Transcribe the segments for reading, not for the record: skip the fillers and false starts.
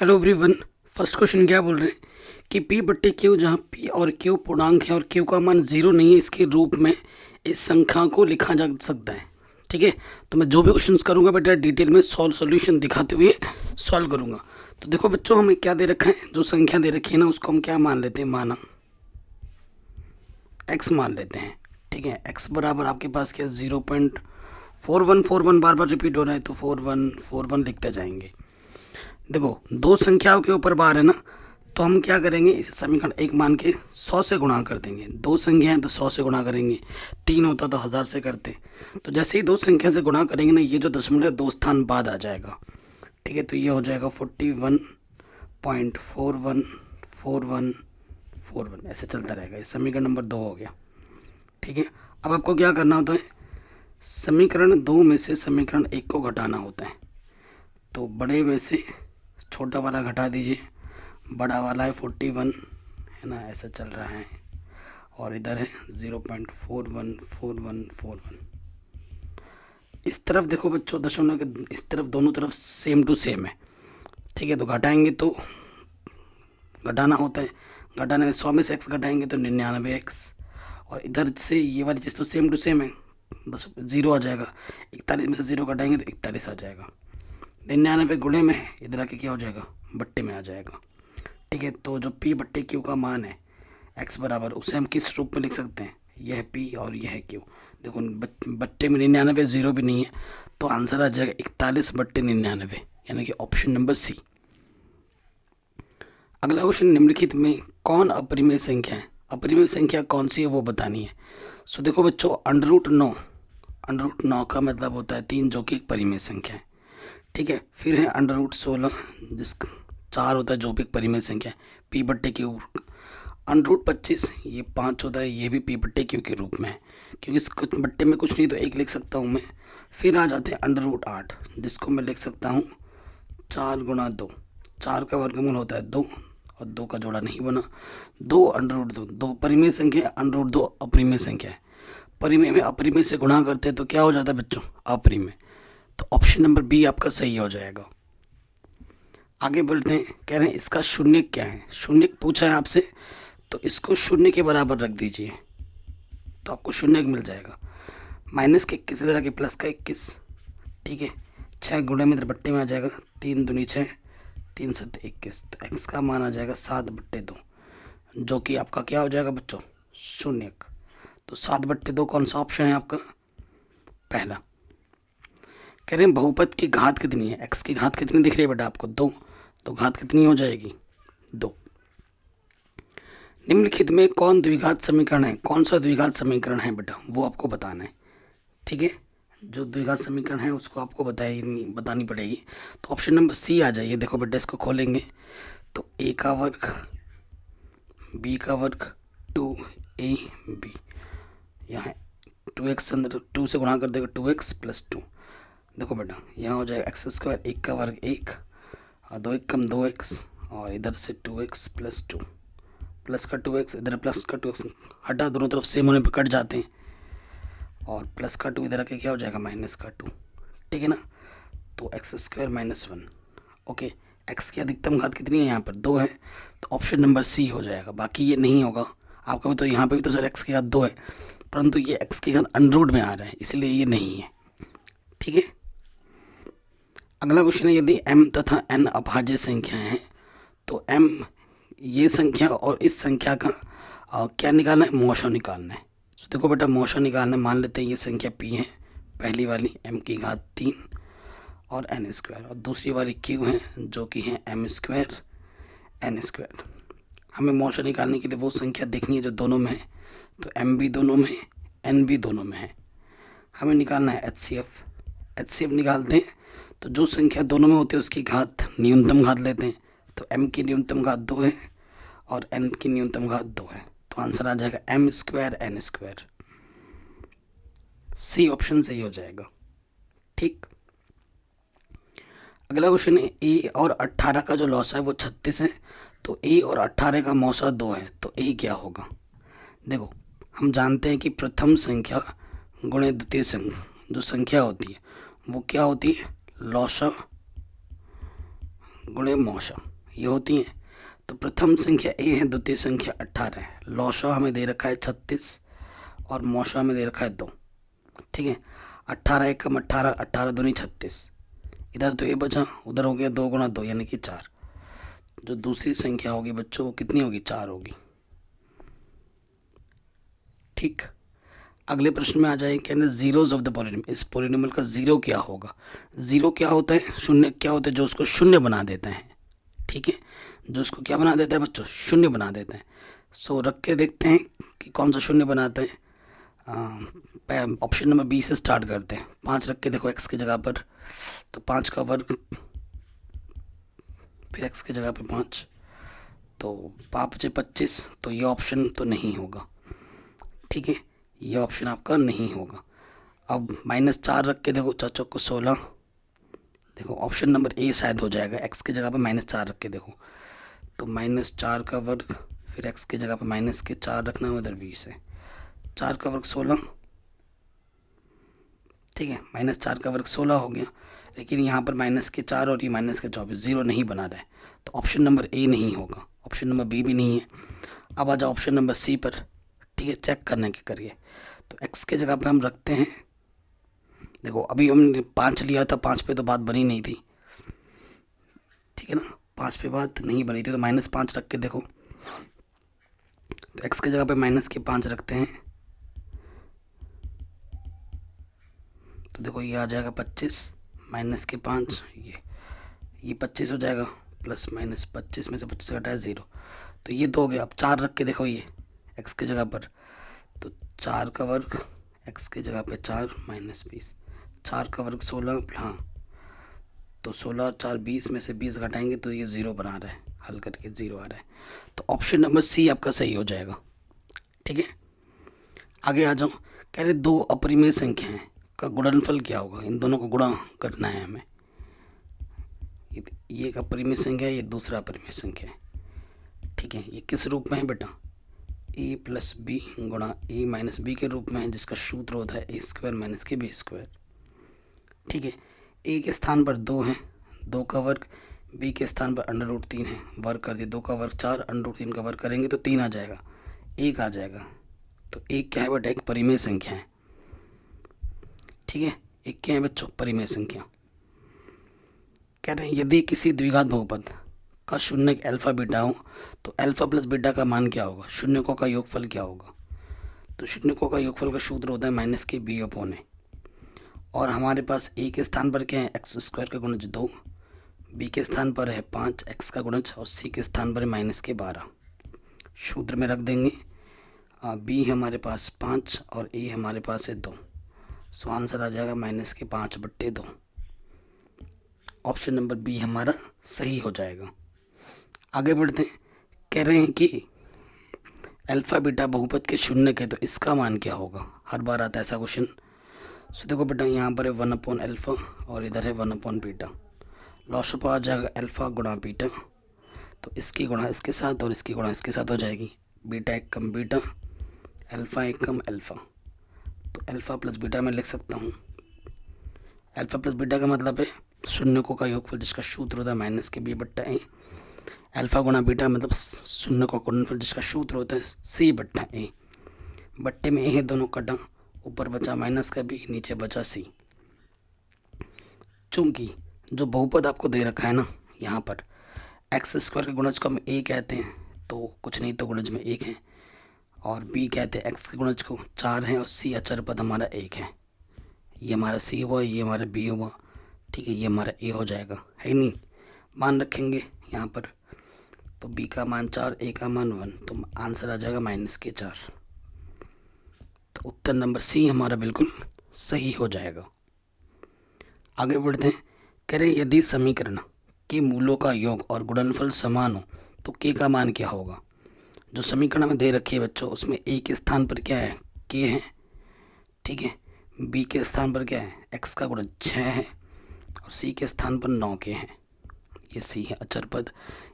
Hello everyone. First question क्या बोल रहे हैं कि पी बट्टे क्यू, जहाँ पी और क्यू पूर्णांक है और क्यू का मान जीरो नहीं है, इसके रूप में इस संख्या को लिखा जा सकता है। ठीक है, तो मैं जो भी क्वेश्चंस करूंगा बेटा डिटेल में सॉल्यूशन दिखाते हुए सॉल्व करूंगा। तो देखो बच्चों, हमें क्या दे रखा है, जो संख्या दे रखी है ना उसको हम क्या मान लेते हैं, माना एक्स मान लेते हैं। ठीक है, एक्स बराबर आपके पास क्या 0.4141 बार बार रिपीट हो रहा है तो 4141 लिखते जाएंगे। देखो दो संख्याओं के ऊपर बार है ना, तो हम क्या करेंगे, इस समीकरण एक मान के 100 से गुणा कर देंगे। दो संख्या हैं तो 100 से गुणा करेंगे, तीन होता तो 1000 से करते। तो जैसे ही दो संख्या से गुणा करेंगे ना, ये जो दशमलव दो स्थान बाद आ जाएगा। ठीक है, तो ये हो जाएगा 41.414141 ऐसे चलता रहेगा। ये समीकरण नंबर 2 हो गया। ठीक है, अब आपको क्या करना होता है, समीकरण 2 में से समीकरण 1 को घटाना होता है। तो बड़े में से छोटा वाला घटा दीजिए, बड़ा वाला है 41 है ना, ऐसा चल रहा है, और इधर है 0.414141। इस तरफ देखो बच्चों, दशमलव के इस तरफ दोनों तरफ सेम टू सेम है। ठीक है, तो घटाएंगे तो घटाना होता है, घटाने में 100 में से x घटाएंगे तो 99x, और इधर से ये वाली चीज़ तो सेम टू सेम है, बस ज़ीरो आ जाएगा। 41 में से ज़ीरो घटाएंगे तो 41 आ जाएगा। 99 गुणे में है, इधर आके क्या हो जाएगा, बट्टे में आ जाएगा। ठीक है, तो जो p बट्टे q का मान है x बराबर, उसे हम किस रूप में लिख सकते हैं, यह है p और यह है q। देखो बट्टे में 99 जीरो भी नहीं है, तो आंसर आ जाएगा 41/99, यानी कि ऑप्शन नंबर सी। अगला क्वेश्चन, निम्नलिखित में कौन अपरिमेय संख्या है। अपरिमेय संख्या कौन सी है वो बतानी है। सो देखो बच्चों, अंडर रूट 9 का मतलब होता है 3, जो कि एक परिमेय संख्या है। ठीक है, फिर है अंडर रूट 16, जिसका 4 होता है, जो भी एक परिमेय संख्या है, p बट्टे क्यू। अंडर रूट 25 ये 5 होता है, ये भी p बट्टे क्यू के रूप में है, क्योंकि इस बट्टे में कुछ नहीं तो एक लिख सकता हूँ मैं। फिर आ जाते हैं अंडर रूट 8, जिसको मैं लिख सकता हूँ 4 × 2। 4 का वर्गमूल होता है 2, और 2 का जोड़ा नहीं बना। 2 अंडर रूट 2, 2 परिमेय संख्या है, अंडर रूट 2 अपरिमेय संख्या है। परिमेय में अपरिमेय से गुणा करते हैं तो क्या हो जाता है बच्चों, अपरिमेय। तो ऑप्शन नंबर बी आपका सही हो जाएगा। आगे बढ़ते हैं, कह रहे हैं इसका शून्य क्या है। शून्य पूछा है आपसे, तो इसको शून्य के बराबर रख दीजिए तो आपको शून्य मिल जाएगा। माइनस के 21 इधर आके प्लस का 21। ठीक है, 6 गुणे में इधर बट्टे में आ जाएगा, 3 दूनी 6, 3 7 21। तो एक्स का मान आ जाएगा 7/2, जो कि आपका क्या हो जाएगा बच्चों, शून्य। तो 7/2 कौन सा ऑप्शन है आपका, पहला। कह रहे हैं बहुपद की घात कितनी है। एक्स की घात कितनी दिख रही है बेटा आपको, 2, तो घात कितनी हो जाएगी, 2। निम्नलिखित में कौन द्विघात समीकरण है। कौन सा द्विघात समीकरण है बेटा, वो आपको बताना है। ठीक है, जो द्विघात समीकरण है उसको आपको बतानी पड़ेगी। तो ऑप्शन नंबर सी आ जाइए। देखो बेटा, इसको खोलेंगे तो a का वर्ग b का वर्ग 2ab, यहाँ 2x अंदर 2 से गुणा कर देगा 2x + 2। देखो बेटा, यहाँ हो जाएगा x², 1 का वर्ग 1, और 2 1 कम 2x, और इधर से 2x + 2, प्लस का 2x इधर प्लस का 2x हटा, दोनों तरफ सेम होने पर कट जाते हैं, और प्लस का 2 इधर आके क्या हो जाएगा, माइनस का 2। ठीक है ना, तो x² - 1। ओके, x की अधिकतम घात कितनी है, यहाँ पर 2 है, तो ऑप्शन नंबर सी हो जाएगा। बाकी ये नहीं होगा आपका भी, तो यहाँ पे भी तो सर x की घात 2 है, परंतु ये x की घात अंडर में आ रहा है, इसलिए ये नहीं है। ठीक है, अगला क्वेश्चन है, यदि m तथा n अभाज्य संख्या है तो m, ये संख्या और इस संख्या का क्या निकालना है, मौशा निकालना है। तो देखो बेटा, मौशा निकालना है। मान लेते हैं ये संख्या p है, पहली वाली m की घात 3 और n², और दूसरी वाली q है जो कि है m² n²। हमें मौशा निकालने के लिए वो संख्या देखनी है जो दोनों में है, तो m भी दोनों में है, n भी दोनों में है। हमें निकालना है HCF निकालते हैं, तो जो संख्या दोनों में होती है उसकी घात न्यूनतम घात लेते हैं। तो m की न्यूनतम घात 2 है और n की न्यूनतम घात 2 है, तो आंसर आ जाएगा m² n²। सी ऑप्शन सही हो जाएगा। ठीक, अगला क्वेश्चन है, a और 18 का जो लॉस है वो 36 है, तो a और 18 का मौसा 2 है, तो a क्या होगा। देखो, हम जानते हैं कि प्रथम संख्या गुणे द्वितीय जो संख्या होती है वो क्या होती है, लॉसा गुणे मौसा। ये होती हैं। तो प्रथम संख्या ए है, द्वितीय संख्या 18 है, लौशा हमें दे रखा है 36 और मौशा हमें दे रखा है 2। ठीक है, 18 एकम 18, 18 दूनी 36, इधर तो ए बचा, उधर हो गया 2 गुना 2 यानी कि 4। जो दूसरी संख्या होगी बच्चों वो कितनी होगी, 4 होगी। ठीक, अगले प्रश्न में आ जाए, कहने जीरोज ऑफ द पॉलिनोमियल, इस पॉलिनोमियल का जीरो क्या होगा। जीरो क्या होता है, शून्य क्या होता है, जो उसको शून्य बना देते हैं। ठीक है, जो उसको क्या बना देता है बच्चों, शून्य बना देते हैं। सो रख के देखते हैं कि कौन सा शून्य बनाते हैं। ऑप्शन नंबर बी से स्टार्ट करते हैं। 5 रख के देखो एक्स की जगह पर, तो 5 का वर्ग, फिर एक्स की जगह पर 5, तो 5 × 25, तो ये ऑप्शन तो नहीं होगा। ठीक है, ये ऑप्शन आपका नहीं होगा। अब -4 रख के देखो, 4 को 16, देखो ऑप्शन नंबर ए शायद हो जाएगा। एक्स की जगह पर -4 रख के देखो, तो -4 का वर्ग, फिर एक्स की जगह पर माइनस के 4 रखना है, उधर 20 है, 4 का वर्ग 16। ठीक है, -4 का वर्ग 16 हो गया, लेकिन यहाँ पर -4 और ये -24, जीरो नहीं बना रहा है, तो ऑप्शन नंबर ए नहीं होगा, ऑप्शन नंबर बी भी नहीं है। अब आ जाओ ऑप्शन नंबर सी पर। ठीक है, चेक करने के करिए, तो एक्स के जगह पे हम रखते हैं, देखो अभी हमने 5 लिया था, 5 पे तो बात बनी नहीं थी। ठीक है ना, 5 पे बात नहीं बनी थी, तो -5 रख के देखो, तो एक्स की जगह पे -5 रखते हैं, तो देखो ये आ जाएगा 25, -5, ये 25 हो जाएगा, प्लस माइनस 25 में से 25 घटाया 0, तो ये 2 हो गया। अब 4 रख के देखो, ये एक्स की जगह पर, तो 4 का वर्ग, एक्स की जगह पे 4 -20, 4 का वर्ग 16, हाँ, तो 16 4 20 में से 20 घटाएंगे तो ये 0 बना रहा है, हल करके 0 आ रहा है, तो ऑप्शन नंबर सी आपका सही हो जाएगा। ठीक है, आगे आ जाओ, कह रहे 2 अपरिमेय संख्याएं का गुणनफल क्या होगा, इन दोनों को गुणा करना है हमें। ये एक अपरिमेय संख्या है, ये दूसरा अपरिमेय संख्या है। ठीक है, ये किस रूप में है बेटा, ए प्लस बी गुणा ए माइनस बी के रूप में है, जिसका सूत्र होता है a² माइनस के b²। ठीक है, ए के स्थान पर 2 है, 2 का वर्ग, बी के स्थान पर √3 है, वर्ग कर दिए, 2 का वर्ग 4, √3 का वर्ग करेंगे तो 3 आ जाएगा, 1 आ जाएगा, तो एक क्या है बेटा, एक परिमेय संख्या है। ठीक है, एक क्या है बच्चों, परिमेय संख्या। कह रहे हैं यदि किसी द्विघात बहुपद का शून्य अल्फा बीटा हो, तो अल्फा प्लस बीटा का मान क्या होगा, शून्यकों का योगफल क्या होगा। तो शून्यकों का योगफल का सूत्र होता है -b/a, और हमारे पास ए के स्थान पर क्या है, x² का गुणज 2, बी के स्थान पर है 5 x का गुणज, और सी के स्थान पर है -12। सूत्र में रख देंगे, बी हमारे पास 5 और ए हमारे पास है 2, सो आंसर आ जाएगा -5/2। ऑप्शन नंबर बी हमारा सही हो जाएगा। आगे बढ़ते हैं, कह रहे हैं कि अल्फा बीटा बहुपद के शून्य के, तो इसका मान क्या होगा, हर बार आता है ऐसा क्वेश्चन। सो देखो बेटा, यहाँ पर है 1/अल्फा और इधर है 1/बीटा, लॉसअप आ जाएगा अल्फा गुणा बीटा, तो इसकी गुणा इसके साथ और इसकी गुणा इसके साथ हो जाएगी, बीटा एक कम बीटा, अल्फा एक कम अल्फा, तो अल्फा प्लस बीटा में लिख सकता हूँ। अल्फा प्लस बीटा का मतलब है शून्यकों का योगफल, जिसका सूत्र होता है -b/a, अल्फा गुणा बीटा मतलब शून्यकों का गुणनफल, जिसका सूत्र होता है c/a। बट्टे में ए है, दोनों कटा, ऊपर बचा -b, नीचे बचा c। चूंकि जो बहुपद आपको दे रखा है ना, यहाँ पर x² के गुणज को हम a कहते हैं, तो कुछ नहीं तो गुणज में 1 है, और b कहते हैं x के गुणज को 4 है, और c अचर पद हमारा 1 है। ये हमारा c हुआ, ये हमारा b हुआ। ठीक है, ये हमारा a हो जाएगा, है नहीं, मान रखेंगे यहाँ पर, तो b का मान 4, a का मान 1, तो आंसर आ जाएगा -4। तो उत्तर नंबर सी हमारा बिल्कुल सही हो जाएगा। आगे बढ़ते हैं, कह रहे यदि समीकरण के मूलों का योग और गुणनफल समान हो, तो k का मान क्या होगा। जो समीकरण में दे रखी है बच्चों, उसमें a के स्थान पर क्या है, k है। ठीक है, b के स्थान पर क्या है, x का गुणज 6 है, और c के स्थान पर 9k है। ये c है अचर पद,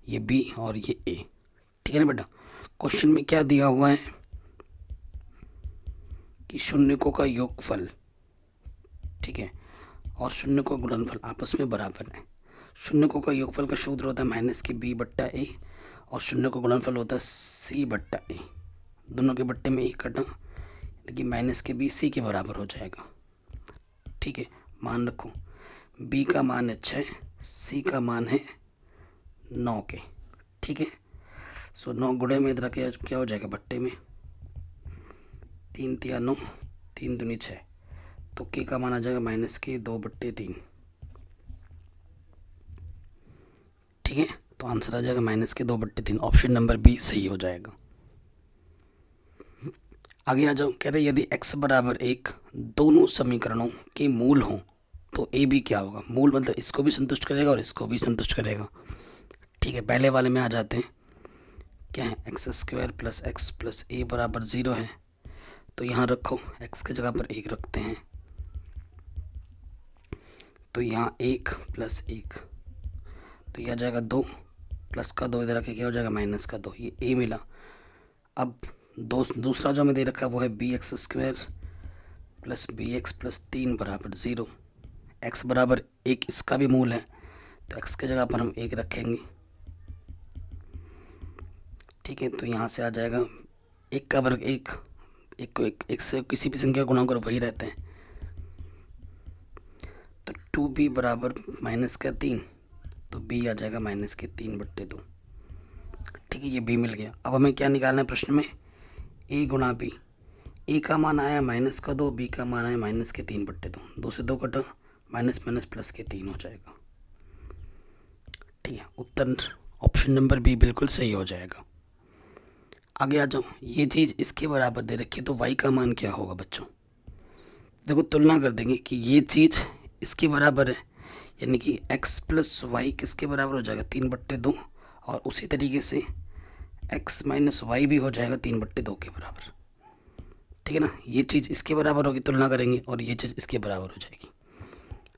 ये b और ये a। ठीक है ना बेटा, क्वेश्चन में क्या दिया हुआ है कि शून्यकों का योगफल, ठीक है, और शून्यकों का गुणनफल आपस में बराबर है। शून्यकों का योगफल का सूत्र होता है माइनस के बी बट्टा ए, और शून्य का गुणनफल होता है सी बट्टा ए। दोनों के बट्टे में एक कटा, लेकिन माइनस के बी सी के बराबर हो जाएगा। ठीक है, मान रखो बी का मान है 6, सी का मान है 9 के। ठीक है, सो 9 गुणे में इधर क्या हो जाएगा बट्टे में, 3 तिया 9, 3 दूनी 6, तो के का मान आ जाएगा माइनस के 2/3। ठीक है, तो आंसर आ जाएगा माइनस के 2/3। ऑप्शन नंबर बी सही हो जाएगा। आगे आ जाओ, कह रहे यदि x बराबर 1 दोनों समीकरणों के मूल हों तो ए बी क्या होगा। मूल मतलब इसको भी संतुष्ट करेगा और इसको भी संतुष्ट करेगा। ठीक है, पहले वाले में आ जाते हैं। क्या है, x² + x + a बराबर 0 है, तो यहाँ रखो x की जगह पर 1 रखते हैं, तो यहाँ 1 + 1, तो यह आ जाएगा 2, प्लस का 2 इधर रखे क्या हो जाएगा माइनस का 2, ये a मिला। अब दूसरा जो हमें दे रखा है वो है bx² + bx + 3 बराबर 0। x बराबर 1 इसका भी मूल है, तो x की जगह पर हम 1 रखेंगे। ठीक है, तो यहाँ से आ जाएगा 1 का वर्ग 1, 1 को 1 से किसी भी संख्या गुणा करो वही रहते हैं, तो 2b बराबर माइनस का 3, तो b आ जाएगा माइनस के 3/2। ठीक है, ये b मिल गया। अब हमें क्या निकालना है प्रश्न में, a गुणा b। a का मान आया माइनस का 2, b का मान आया माइनस के 3/2, 2 से 2 कटा, माइनस माइनस प्लस के 3 हो जाएगा। ठीक है, उत्तर ऑप्शन नंबर बी बिल्कुल सही हो जाएगा। आगे आ जाओ, ये चीज़ इसके बराबर दे रखी है, तो y का मान क्या होगा बच्चों। देखो तुलना कर देंगे कि ये चीज़ इसके बराबर है, यानी कि x + y किसके बराबर हो जाएगा 3/2, और उसी तरीके से x - y भी हो जाएगा 3/2 के बराबर। ठीक है ना, ये चीज़ इसके बराबर होगी, तुलना करेंगे, और ये चीज़ इसके बराबर हो जाएगी।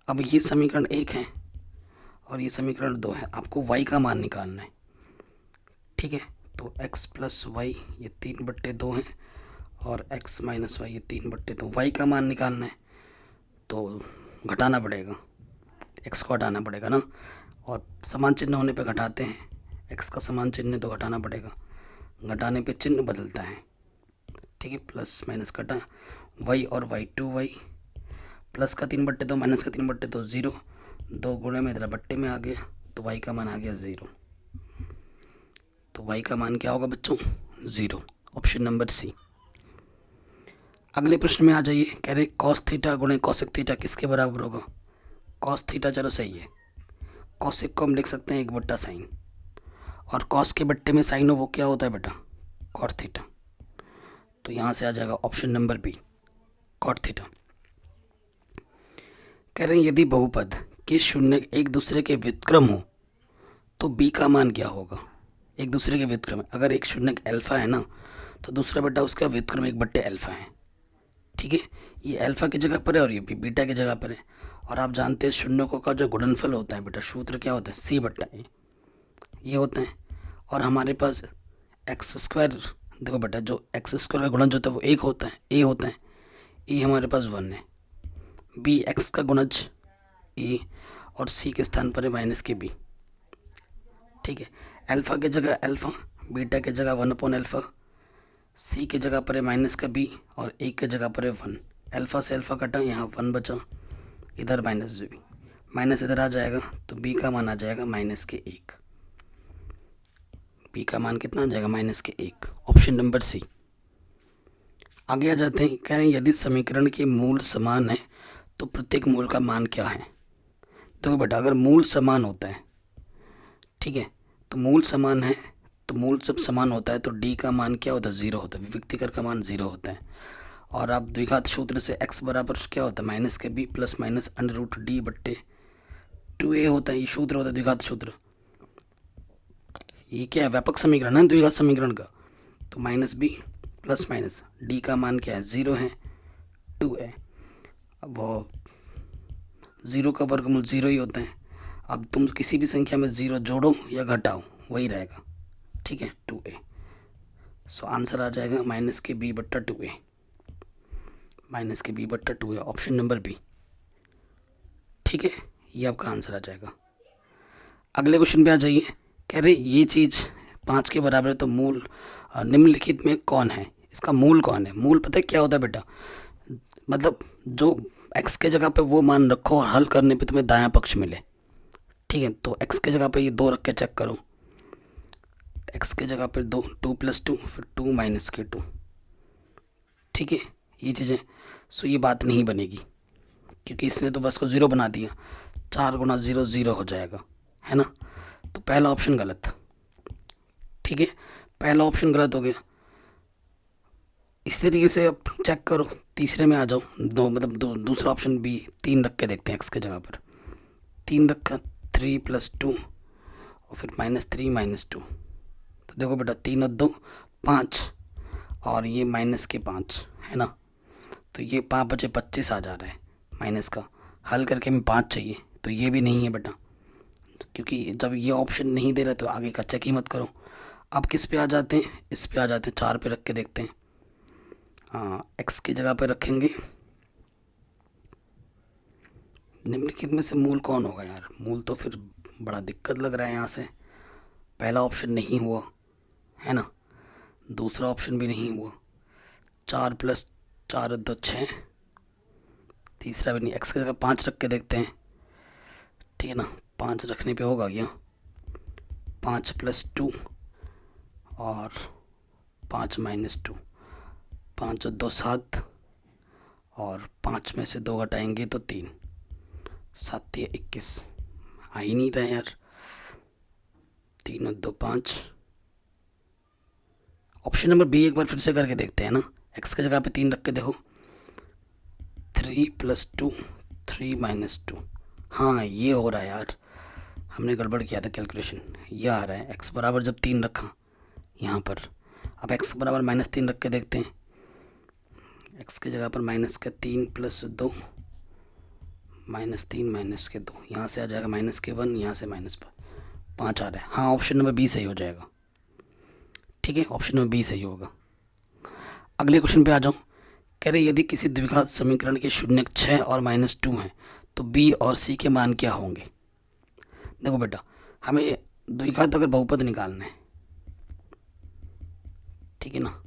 अब ये समीकरण 1 है और ये समीकरण 2 है, आपको y का मान निकालना है। ठीक है, तो x + y ये 3/2 है, और x - y ये 3/2, y का मान निकालना है तो घटाना पड़ेगा, x को हटाना पड़ेगा ना, और समान चिन्ह होने पे घटाते हैं, x का समान चिन्ह तो घटाना पड़ेगा, घटाने पे चिन्ह बदलता है। ठीक है, प्लस माइनस कटा, y और y 2y, प्लस का 3/2 माइनस का 3/2 0, 2 गुणे में इधर बट्टे में आ गया, तो y का मान आ गया 0। तो y का मान क्या होगा बच्चों, 0। Option number C. अगले प्रश्न में आ जाइए, कह रहे cos थीटा गुणे cosec थीटा किसके बराबर होगा। cos थीटा चलो सही है, cosec को हम लिख सकते हैं 1/sin, और cos के बट्टे में साइन हो वो क्या होता है बेटा, cot थीटा। तो यहाँ से आ जाएगा option number B, cot theta. कह रहे हैं यदि बहुपद के शून्य एक दूसरे के व्युत्क्रम हो तो b का मान क्या होगा। एक दूसरे के व्युत्क्रम, अगर एक शून्य अल्फा है ना, तो दूसरा बेटा उसका व्युत्क्रम 1/अल्फा है। ठीक है, ये अल्फा की जगह पर है और ये बीटा की जगह पर है, और आप जानते हैं शून्यकों का जो गुणनफल होता है बेटा, सूत्र क्या होता है, c/a ये होता है। और हमारे पास x², देखो बेटा जो x² का गुणज होता है वो 1 होता है, a होता है, e हमारे पास 1 है, b x का गुणज a, और c के स्थान पर है माइनस के b। ठीक है, अल्फा की जगह अल्फा, बीटा की जगह 1/अल्फा, सी की जगह पर है माइनस का बी, और ए की जगह पर है 1। अल्फा से अल्फा कटा, यहाँ 1 बचा, इधर माइनस बी, माइनस इधर आ जाएगा, तो बी का मान आ जाएगा माइनस के 1। बी का मान कितना आ जाएगा, माइनस के 1। Option number C. आगे आ जाते हैं, कह रहे हैं यदि समीकरण के मूल समान है तो प्रत्येक मूल का मान क्या है। देखो बेटा अगर मूल समान होता है, ठीक है, तो मूल समान है, तो मूल सब समान होता है, तो d का मान क्या होता है, 0 होता है, विविक्तिकर का मान 0 होता है। और आप द्विघात सूत्र से x बराबर क्या होता है, माइनस के b प्लस माइनस √d/2a होता है, ये सूत्र होता है द्विघात सूत्र। ये क्या है, व्यापक समीकरण है द्विघात समीकरण का। तो minus b plus minus d का मान क्या है, 0 है, 2a। अब वो 0 का वर्गमूल 0 ही होता है। अब तुम किसी भी संख्या में 0 जोड़ो या घटाओ वही रहेगा। ठीक है, 2a। सो आंसर आ जाएगा माइनस के b/2a, माइनस के b/2a, ऑप्शन नंबर बी। ठीक है, ये आपका आंसर आ जाएगा। अगले क्वेश्चन पे आ जाइए। कह रहे ये चीज़ 5 के बराबर है तो मूल निम्नलिखित में कौन है, इसका मूल कौन है। मूल पता है क्या होता है बेटा, मतलब जो x के जगह पे वो मान रखो और हल करने पे तुम्हें दायां पक्ष मिले। ठीक है, तो x के जगह पे ये 2 रख के चेक करो। x के जगह पे 2, 2 + 2 फिर 2 - के 2। ठीक है, ये चीज़ें सो ये बात नहीं बनेगी क्योंकि इसने तो बस को 0 बना दिया। 4 × 0 0 हो जाएगा, है ना। तो पहला ऑप्शन गलत। ठीक है, पहला ऑप्शन गलत हो गया। इस तरीके से अब चेक करो, तीसरे में आ जाओ। दूसरा ऑप्शन बी, 3 रख के देखते हैं x के जगह पर। 3 रखा, 3 + 2 और फिर -3 - 2। तो देखो बेटा 3 और 2 5 और ये -5 है ना। तो ये 5 बचे 25 आ जा रहा है माइनस का। हल करके हमें 5 चाहिए, तो ये भी नहीं है बेटा, क्योंकि जब ये ऑप्शन नहीं दे रहा तो आगे का चेक ही मत करो। अब किस पे आ जाते हैं, इस पे आ जाते हैं। 4 पे रख के देखते हैं। x की जगह पे रखेंगे। निम्नलिखित में से मूल कौन होगा यार, मूल तो फिर बड़ा दिक्कत लग रहा है यहाँ से। पहला ऑप्शन नहीं हुआ, है ना। दूसरा ऑप्शन भी नहीं हुआ। 4 + 4 = 6। तीसरा भी नहीं। x की जगह 5 रख के देखते हैं। ठीक है ना, 5 रखने पे होगा क्या, 5 + 2 और 5 - 2। 5 और 2 7 और 5 में से 2 घटाएंगे तो 3, 7 × 21। आ ही नहीं रहा यार। 3 और 2 5। ऑप्शन नंबर बी एक बार फिर से करके देखते हैं ना। x की जगह पे 3 रख के देखो। 3 + 2 3 - 2। हाँ ये हो रहा है यार, हमने गड़बड़ किया था कैलकुलेशन। ये आ रहा है x बराबर जब 3 रखा यहाँ पर। अब x बराबर -3 रख के देखते हैं। x की जगह पर -3 + 2 -3 - के 2। यहाँ से आ जाएगा -1, यहाँ से -5 आ रहा है। हाँ ऑप्शन नंबर बी सही हो जाएगा। ठीक है, ऑप्शन नंबर बी सही होगा। अगले क्वेश्चन पे आ जाऊँ। कह रहे यदि किसी द्विघात समीकरण के शून्यक 6 और -2 हैं तो b और c के मान क्या होंगे। देखो बेटा, हमें द्विघात अगर बहुपद निकालना है, ठीक है ना।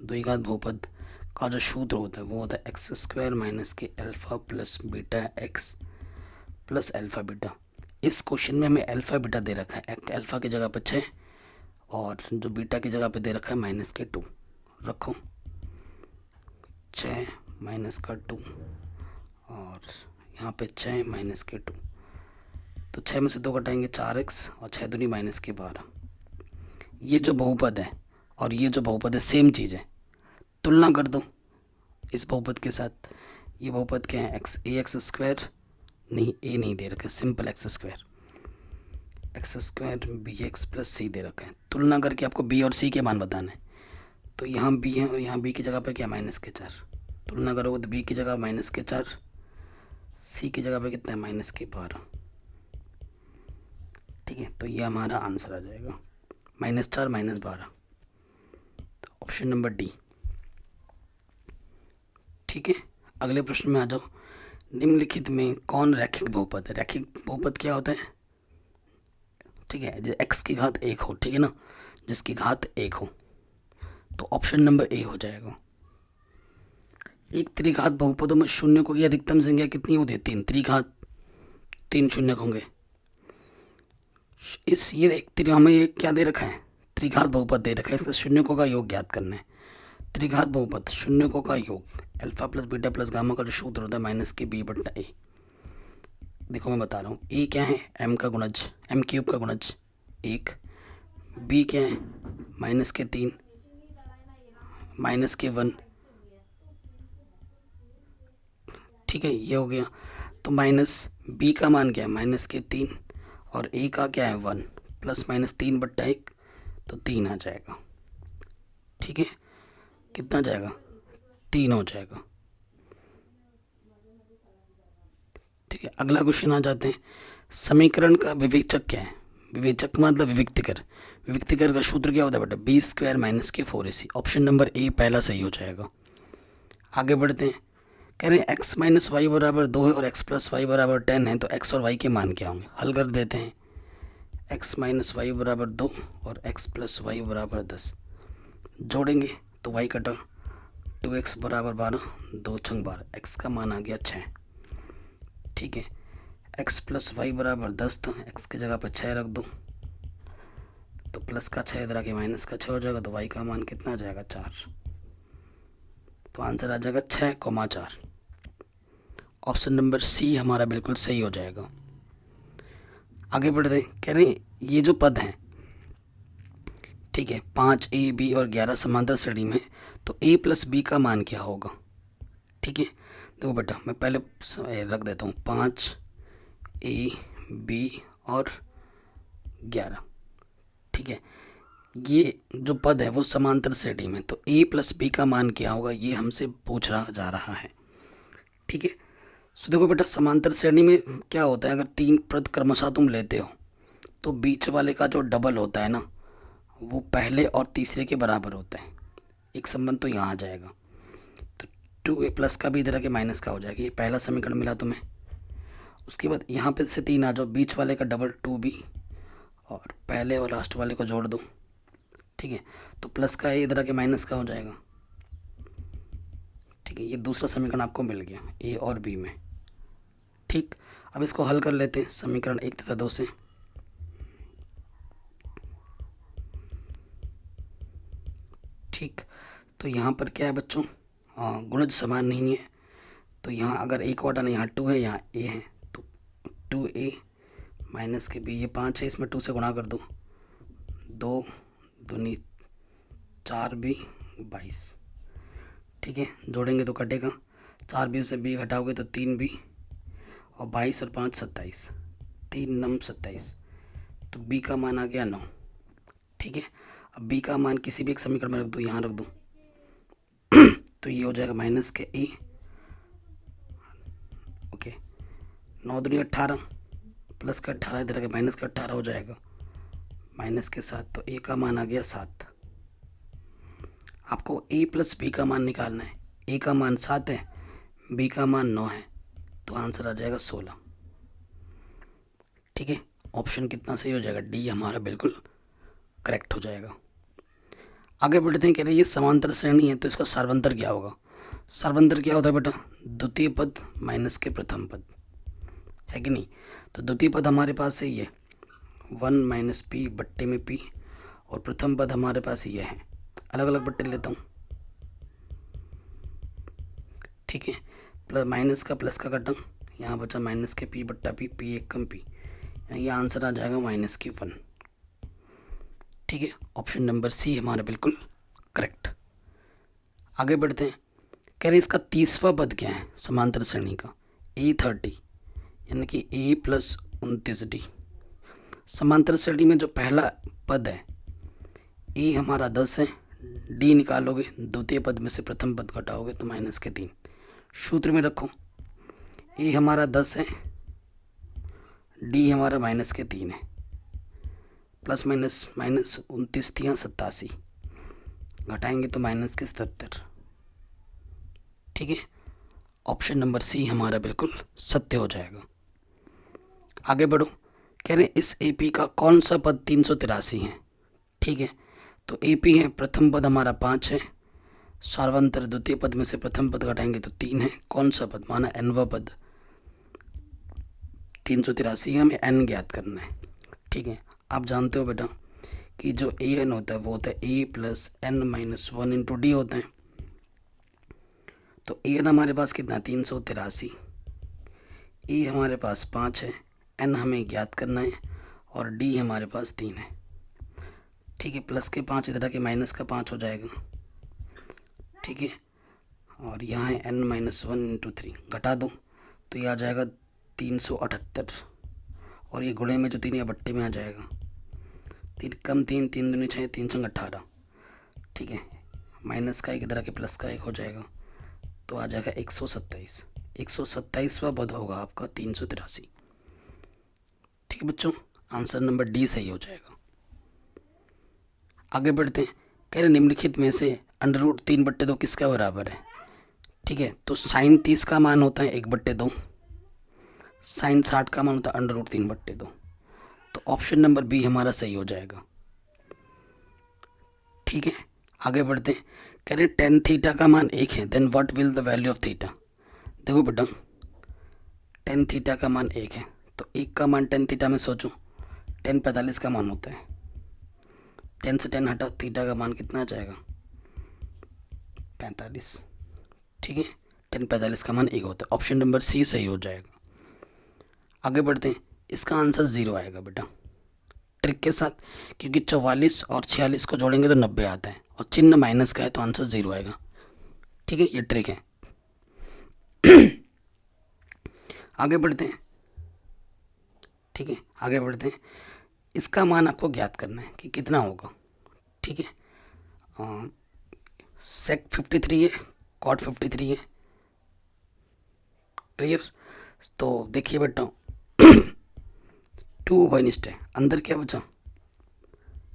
द्विघात बहुपद का जो सूत्र होता है वो होता है x² - के alpha + beta x + alpha beta. इस क्वेश्चन में हमें अल्फ़ा बीटा दे रखा है। अल्फ़ा की जगह पर 6 और जो बीटा की जगह पे दे रखा है -2। रखो 6 - 2 और यहाँ पे 6 - के 2। तो 6 में से 2 घटाएंगे 4x और 6 दूनी -12। ये जो बहुपद है और ये जो बहुपद है सेम चीज़ है। तुलना कर दो इस बहुपद के साथ। ये बहुपद क्या है, ax², नहीं a नहीं दे रखा है, सिंपल x² bx + c दे रखा है। तुलना करके आपको b और c के मान बताना है। तो यहाँ b है और यहाँ b की जगह पर क्या -4। तुलना करोगे तो b की जगह -4, c की जगह पर कितना है -12। ठीक है, तो ये हमारा आंसर आ जाएगा -4 -12। Option number D. ठीक है, अगले प्रश्न में आ जाओ। निम्नलिखित में कौन रैखिक बहुपद है। रैखिक बहुपद क्या होता है, ठीक है, जो x की घात 1 हो, ठीक है ना, जिसकी घात 1 हो। तो ऑप्शन नंबर ए हो जाएगा। एक त्रिघात बहुपदों में शून्यकों की अधिकतम संख्या कितनी होती है, 3। त्रिघात 3 शून्यक होंगे। इस ये एक हमें ये क्या दे रखा है, त्रिघात बहुपद दे रखा है। इसका शून्यकों का योग ज्ञात करना है। त्रिघात बहुपद शून्यकों का योग अल्फा + बीटा + गामा का जो सूत्र होता है -kb/a। देखो मैं बता रहा हूँ, ए क्या है, m का गुणज, m³ का गुणज 1। b क्या है, -3 -1। ठीक है, ये हो गया। तो b का मान क्या है, -3 और a का क्या है 1 + -3/1 तो 3 आ जाएगा। ठीक है, कितना जाएगा, 3 हो जाएगा। ठीक है, अगला क्वेश्चन आ जाते हैं। समीकरण का विवेचक क्या है। विवेचक मतलब विविक्तिकर। विविक्तिकर का सूत्र क्या होता है बेटा, b² - के 4ac। ऑप्शन नंबर ए पहला सही हो जाएगा। आगे बढ़ते हैं। कह रहे हैं x - y = 2 है और x + y = 10 है तो x और y के मान क्या होंगे। हल कर देते हैं। x माइनस वाई बराबर 2 और x प्लस वाई बराबर 10। जोड़ेंगे तो y कटा 2x बराबर 12, 2 छंग 12, x का मान आ गया 6। ठीक है, x प्लस वाई बराबर 10 था, x की जगह पर 6 रख दो तो प्लस का 6 इधर आके माइनस का 6 हो जाएगा, तो y का मान कितना आ जाएगा 4। तो आंसर आ जाएगा 6,4। ऑप्शन नंबर सी हमारा बिल्कुल सही हो जाएगा। आगे बढ़ते हैं, कह रहे हैं ये जो पद हैं, ठीक है, 5 a b और 11 समांतर श्रेणी में, तो a प्लस बी का मान क्या होगा। ठीक है, देखो बेटा मैं पहले रख देता हूँ 5 a b और 11। ठीक है, ये जो पद है वो समांतर श्रेणी में, तो a प्लस बी का मान क्या होगा ये हमसे पूछ रहा जा रहा है। ठीक है, सो देखो बेटा समांतर श्रेणी में क्या होता है, अगर 3 पद क्रमशः तुम लेते हो तो बीच वाले का जो डबल होता है ना वो पहले और तीसरे के बराबर होता है। एक संबंध तो यहाँ आ जाएगा, तो 2a प्लस का भी इधर आके माइनस का हो जाएगा। ये पहला समीकरण मिला तुम्हें। उसके बाद यहाँ पे से 3 आ जाओ, बीच वाले का डबल 2b और पहले और लास्ट वाले को जोड़ दो। ठीक है, तो प्लस का a इधर आके माइनस का हो जाएगा। ठीक है, ये दूसरा समीकरण आपको मिल गया a और b में। ठीक, अब इसको हल कर लेते हैं समीकरण 1 तथा 2 से। ठीक, तो यहाँ पर क्या है बच्चों, गुणज समान नहीं है, तो यहाँ अगर एक को हटाना, यहाँ 2 है यहाँ a है, तो 2a माइनस के b, ये 5 है, इसमें 2 से गुणा कर दो, 2 दूनी 4b 22। ठीक है, जोड़ेंगे तो कटेगा, 4b से b घटाओगे तो 3b और 22 और 5 27, 3 9 27, तो b का मान आ गया 9। ठीक है, अब b का मान किसी भी एक समीकरण में रख दो, यहाँ रख दो तो ये हो जाएगा माइनस के a। ओके, 9 दूनी 18 प्लस का 18 इधर आके माइनस का 18 हो जाएगा, माइनस के 7, तो a का मान आ गया 7। आपको a प्लस b का मान निकालना है। a का मान 7 है, b का मान 9 है, तो आंसर आ जाएगा 16। ठीक है, ऑप्शन कितना सही हो जाएगा, डी हमारा बिल्कुल करेक्ट हो जाएगा। आगे बढ़ते हैं, कह रहे ये समांतर श्रेणी है तो इसका सार्वंतर क्या होगा। सार्वंतर क्या होता है बेटा, द्वितीय पद माइनस के प्रथम पद, है कि नहीं। तो द्वितीय पद हमारे पास है ये 1 माइनस पी बट्टे में p, और प्रथम पद हमारे पास ये है, अलग अलग बट्टे लेता हूँ। ठीक है, प्लस माइनस का प्लस का कटा, यहाँ बचा माइनस के p बट्टा p, p एक कम p, ये आंसर आ जाएगा माइनस की 1। ठीक है, ऑप्शन नंबर सी हमारा बिल्कुल करेक्ट। आगे बढ़ते हैं, कह रहे इसका तीसरा पद क्या है समांतर श्रेणी का, a30 यानी कि a प्लस 29d। समांतर श्रेणी में जो पहला पद है a हमारा 10 है, d निकालोगे द्वितीय पद में से प्रथम पद घटाओगे तो माइनस के 3। सूत्र में रखो, a हमारा 10 है, d हमारा माइनस के 3 है, प्लस माइनस माइनस 29 3 87, घटाएंगे तो माइनस के 77। ठीक है, ऑप्शन नंबर सी हमारा बिल्कुल सत्य हो जाएगा। आगे बढ़ो, कह रहे इस AP का कौन सा पद 383 है। ठीक है, तो AP है, प्रथम पद हमारा 5 है, सार्वंतर द्वितीय पद में से प्रथम पद घटाएंगे तो 3 है, कौन सा पद माना nवा पद, 383 हमें n ज्ञात करना है। ठीक है, आप जानते हो बेटा कि जो an होता है वो होता है a plus n minus 1 into D होता है। तो an हमारे पास कितना 383, a हमारे पास 5 है, n हमें ज्ञात करना है और d हमारे पास 3 है। ठीक है, प्लस के 5 इधर के माइनस का 5 हो जाएगा। ठीक है, और यहाँ है n माइनस 1 इंटू 3, घटा दो तो ये आ जाएगा 378, और ये गुणे में जो 3 या बट्टे में आ जाएगा, 3 कम 3 3 दूनी 6 3 छंग 18। ठीक है, माइनस का 1 इधर के प्लस का 1 हो जाएगा, तो आ जाएगा 127। 127वां पद होगा आपका 383। ठीक है बच्चों, आंसर नंबर डी सही हो जाएगा। आगे बढ़ते हैं, कह रहे निम्नलिखित में से √3/2 किसका बराबर है। ठीक है, तो साइन 30 का मान होता है 1/2, साइन 60 का मान होता है √3/2। तो ऑप्शन नंबर बी हमारा सही हो जाएगा। ठीक है, आगे बढ़ते हैं। कह रहे टेन थीटा का मान 1 है, then what will the value of theta. देखो बेटा, टेन थीटा का मान 1 है, तो 1 का मान टेन थीटा में सोचो, टेन 45 का मान होता है। 10 से 10 हटा, थीटा का मान कितना आ जाएगा? 45। ठीक है, 10 45 का मान 1 होता है। ऑप्शन नंबर सी सही हो जाएगा। आगे बढ़ते हैं। इसका आंसर 0 आएगा बेटा, ट्रिक के साथ, क्योंकि 44 और 46 को जोड़ेंगे तो 90 आता है, और चिन्ह माइनस का है तो आंसर 0 आएगा। ठीक है, ये ट्रिक है। आगे बढ़ते हैं। ठीक है, आगे बढ़ते हैं। इसका मान आपको ज्ञात करना है कि कितना होगा। ठीक है, सेक 53 है, कॉट 53 है। क्लियर? तो देखिए बेटा, 2 1 है, अंदर क्या बचा?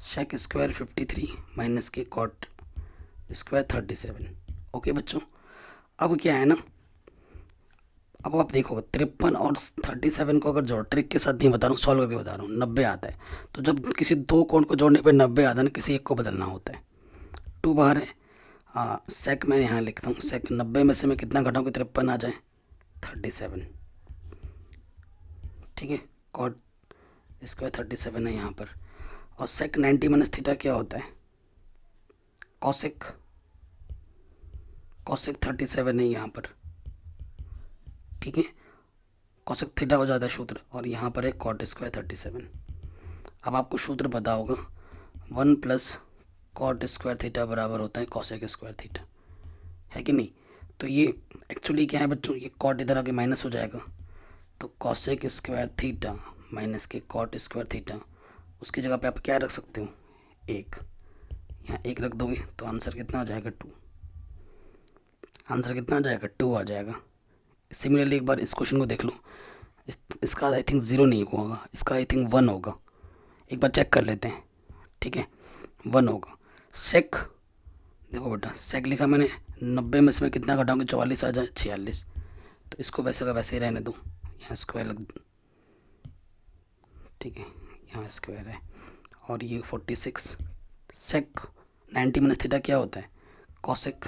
सेक स्क्वायर 53 माइनस के कॉट स्क्वायर 37। ओके बच्चों, अब क्या है ना, अब आप देखोगे 53 और 37 को अगर जोड़, ट्रिक के साथ नहीं बता रहा हूँ, सॉल्व करके बता रहा हूँ, 90 आता है। तो जब किसी दो कोण को जोड़ने पे 90 आता है ना, किसी एक को बदलना होता है। 2 बाहर है, सेक मैं यहाँ लिखता हूँ, सेक 90 में से मैं कितना घटाऊँ कि 53 आ जाए? 37। ठीक है, कॉट स्क्वायर 37 है यहाँ पर, और सेक 90 माइनस थीटा क्या होता है? कॉसेक 37 है यहाँ पर। ठीक है, कॉसेक थीटा हो जाता है सूत्र, और यहाँ पर है कॉट स्क्वायर 37। अब आपको सूत्र पता होगा, 1 प्लस कॉट स्क्वायर थीटा बराबर होता है कॉसेक स्क्वायर थीटा, है कि नहीं? तो ये एक्चुअली क्या है बच्चों, ये कॉट इधर आके माइनस हो जाएगा, तो कॉसेक स्क्वायर थीटा माइनस के कॉट स्क्वायर थीटा, उसकी जगह पे आप क्या रख सकते हो? 1। यहाँ 1 रख दोगे तो आंसर कितना आ जाएगा? 2। आंसर कितना आ जाएगा? 2 आ जाएगा। सिमिलरली एक बार इस क्वेश्चन को देख लो, इसका आई थिंक 0 नहीं होगा, इसका आई थिंक 1 होगा। एक बार चेक कर लेते हैं। ठीक है, 1 होगा। सेक, देखो बेटा, सेक लिखा मैंने, 90 में से मैं कितना घटाऊँगी? 44 आ जाए, 46। तो इसको वैसे का वैसे ही रहने दो, यहाँ स्क्वायर लग, ठीक है, यहाँ स्क्वायर है, और ये 46। सेक 90 माइनस थीटा क्या होता है? कॉसेक।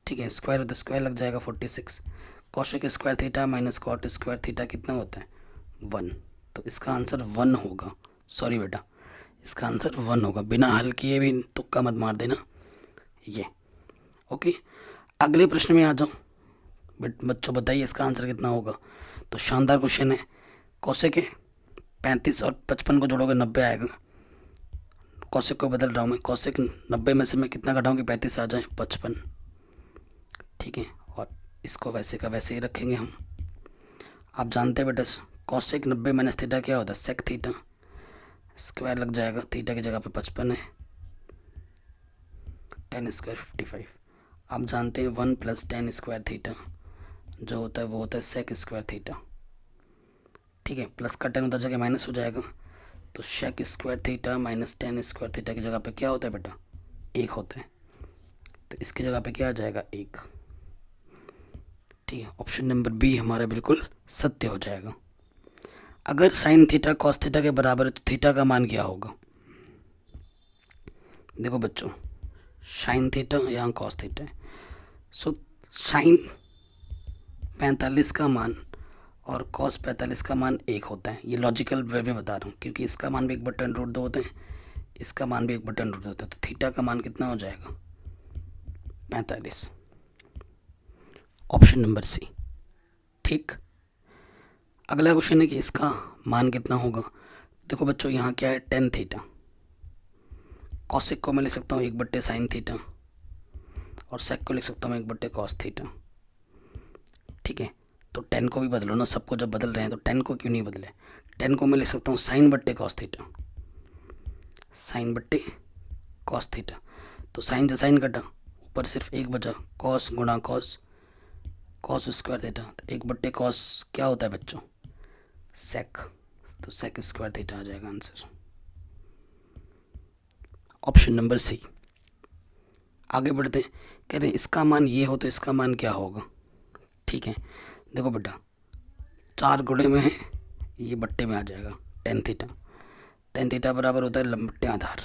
ठीक है, स्क्वायर तो स्क्वायर लग जाएगा 46। Cosec square theta minus cot square theta कितना होता है? 1। तो इसका आंसर 1 होगा। सॉरी बेटा, इसका आंसर 1 होगा, बिना हल किए भी तुक्का मत मार देना ये। ओके, अगले प्रश्न में आ जाओ। बच्चों बताइए इसका आंसर कितना होगा। तो शानदार क्वेश्चन है। कॉसेक है, 35 और 55 को जोड़ोगे 90 आएगा। कॉसेक को बदल रहा हूँ मैं, कॉसेक 90 में से मैं कितना घटाऊँगी? 35 आ जाए, 55। ठीक है, और इसको वैसे का वैसे ही रखेंगे हम। आप जानते हैं बेटा, कॉसेक 90 माइनस थीटा क्या होता है? सेक थीटा, स्क्वायर लग जाएगा, थीटा की जगह पे 55 है, 10 स्क्वायर 55। आप जानते हैं 1 प्लस 10 स्क्वायर थीटा जो होता है वो होता है सेक स्क्वायर थीटा। ठीक है, प्लस का 10 उधर जगह माइनस हो जाएगा, तो sec square theta minus 10 square theta की जगह पे क्या होता है बेटा? 1 होता है। तो इसकी जगह पे क्या आ जाएगा? 1। ठीक है, ऑप्शन नंबर बी हमारा बिल्कुल सत्य हो जाएगा। अगर साइन थीटा कॉस थीटा के बराबर है तो थीटा का मान क्या होगा? देखो बच्चों, साइन थीटा यहाँ कॉस थीटा है, सो साइन 45 का मान और कॉस 45 का मान 1 होता है। ये लॉजिकल वे में बता रहा हूँ, क्योंकि इसका मान भी 1/√2 होते हैं, इसका मान भी 1/√2 होता है। तो थीटा का मान कितना हो जाएगा? 45। Option number C. ठीक, अगला क्वेश्चन है कि इसका मान कितना होगा। देखो बच्चों, यहाँ क्या है? टेन थीटा, कॉसेक को मैं लिख सकता हूँ 1/sin थीटा, और सेक को लिख सकता हूँ 1/cos थीटा। ठीक है, तो 10 को भी बदलो ना, सबको जब बदल रहे हैं तो 10 को क्यों नहीं बदले? 10 को मैं लिख सकता हूँ sin/cos थीटा, sin/cos थीटा। तो साइन से साइन कटा, ऊपर सिर्फ 1 बचा, कॉस गुणा कॉस, कॉस स्क्वायर थीटा। तो 1/cos क्या होता है बच्चों? सेक, तो सेक स्क्वायर थीटा आ जाएगा आंसर। Option number C. आगे बढ़ते हैं। कह रहे हैं इसका मान ये हो तो इसका मान क्या होगा? ठीक है, देखो बेटा, 4 गुणे में है, ये बट्टे में आ जाएगा, टेन थीटा। टेन थीटा बराबर होता है लंबट्य आधार।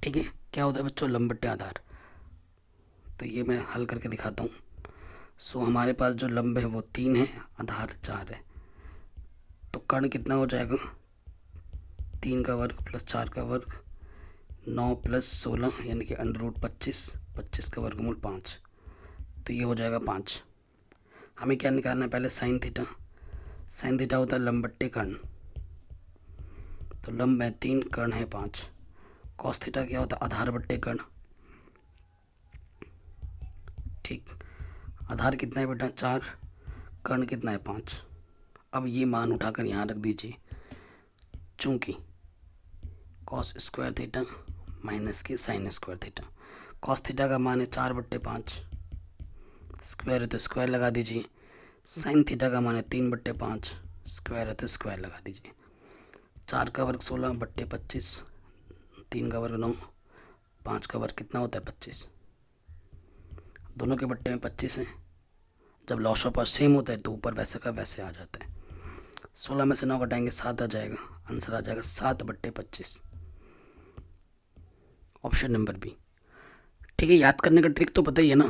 ठीक है, क्या होता है बच्चों? लंबट्य आधार। तो ये मैं हल करके दिखाता हूँ। सो हमारे पास जो लंब है वो 3 है, आधार 4 है। तो कर्ण कितना हो जाएगा? 3 का वर्ग प्लस 4 का वर्ग, 9 प्लस 16 यानी कि √25, 25 का वर्गमूल 5। तो ये हो जाएगा 5। हमें क्या निकालना है? पहले साइन थीटा। साइन थीटा होता है लंबट्य कर्ण। तो लंब है 3, कर्ण है 5। कॉस थीटा क्या होता है? आधार बट्टे कर्ण। ठीक, आधार कितना है बेटा? 4, कर्ण कितना है? 5। अब ये मान उठाकर यहाँ रख दीजिए, चूंकि कॉस स्क्वायर थीटा माइनस के sine square theta. Cos theta का मान है 4/5, स्क्वायर है तो स्क्वायर लगा दीजिए। साइन थीटा का मान है 3/5, स्क्वायर है तो स्क्वायर लगा दीजिए। 4 का वर्ग 16/25, 3 का वर्ग 9, 5 का वर्ग कितना होता है? 25। दोनों के बट्टे में 25 हैं। जब लॉस ऑफ पावर सेम होता है तो ऊपर वैसे का वैसे आ जाता है। 16 में से 9 घटाएंगे 7 आ जाएगा, आंसर आ जाएगा 7/25, ऑप्शन नंबर बी। ठीक है, याद करने का ट्रिक तो पता ही है ना,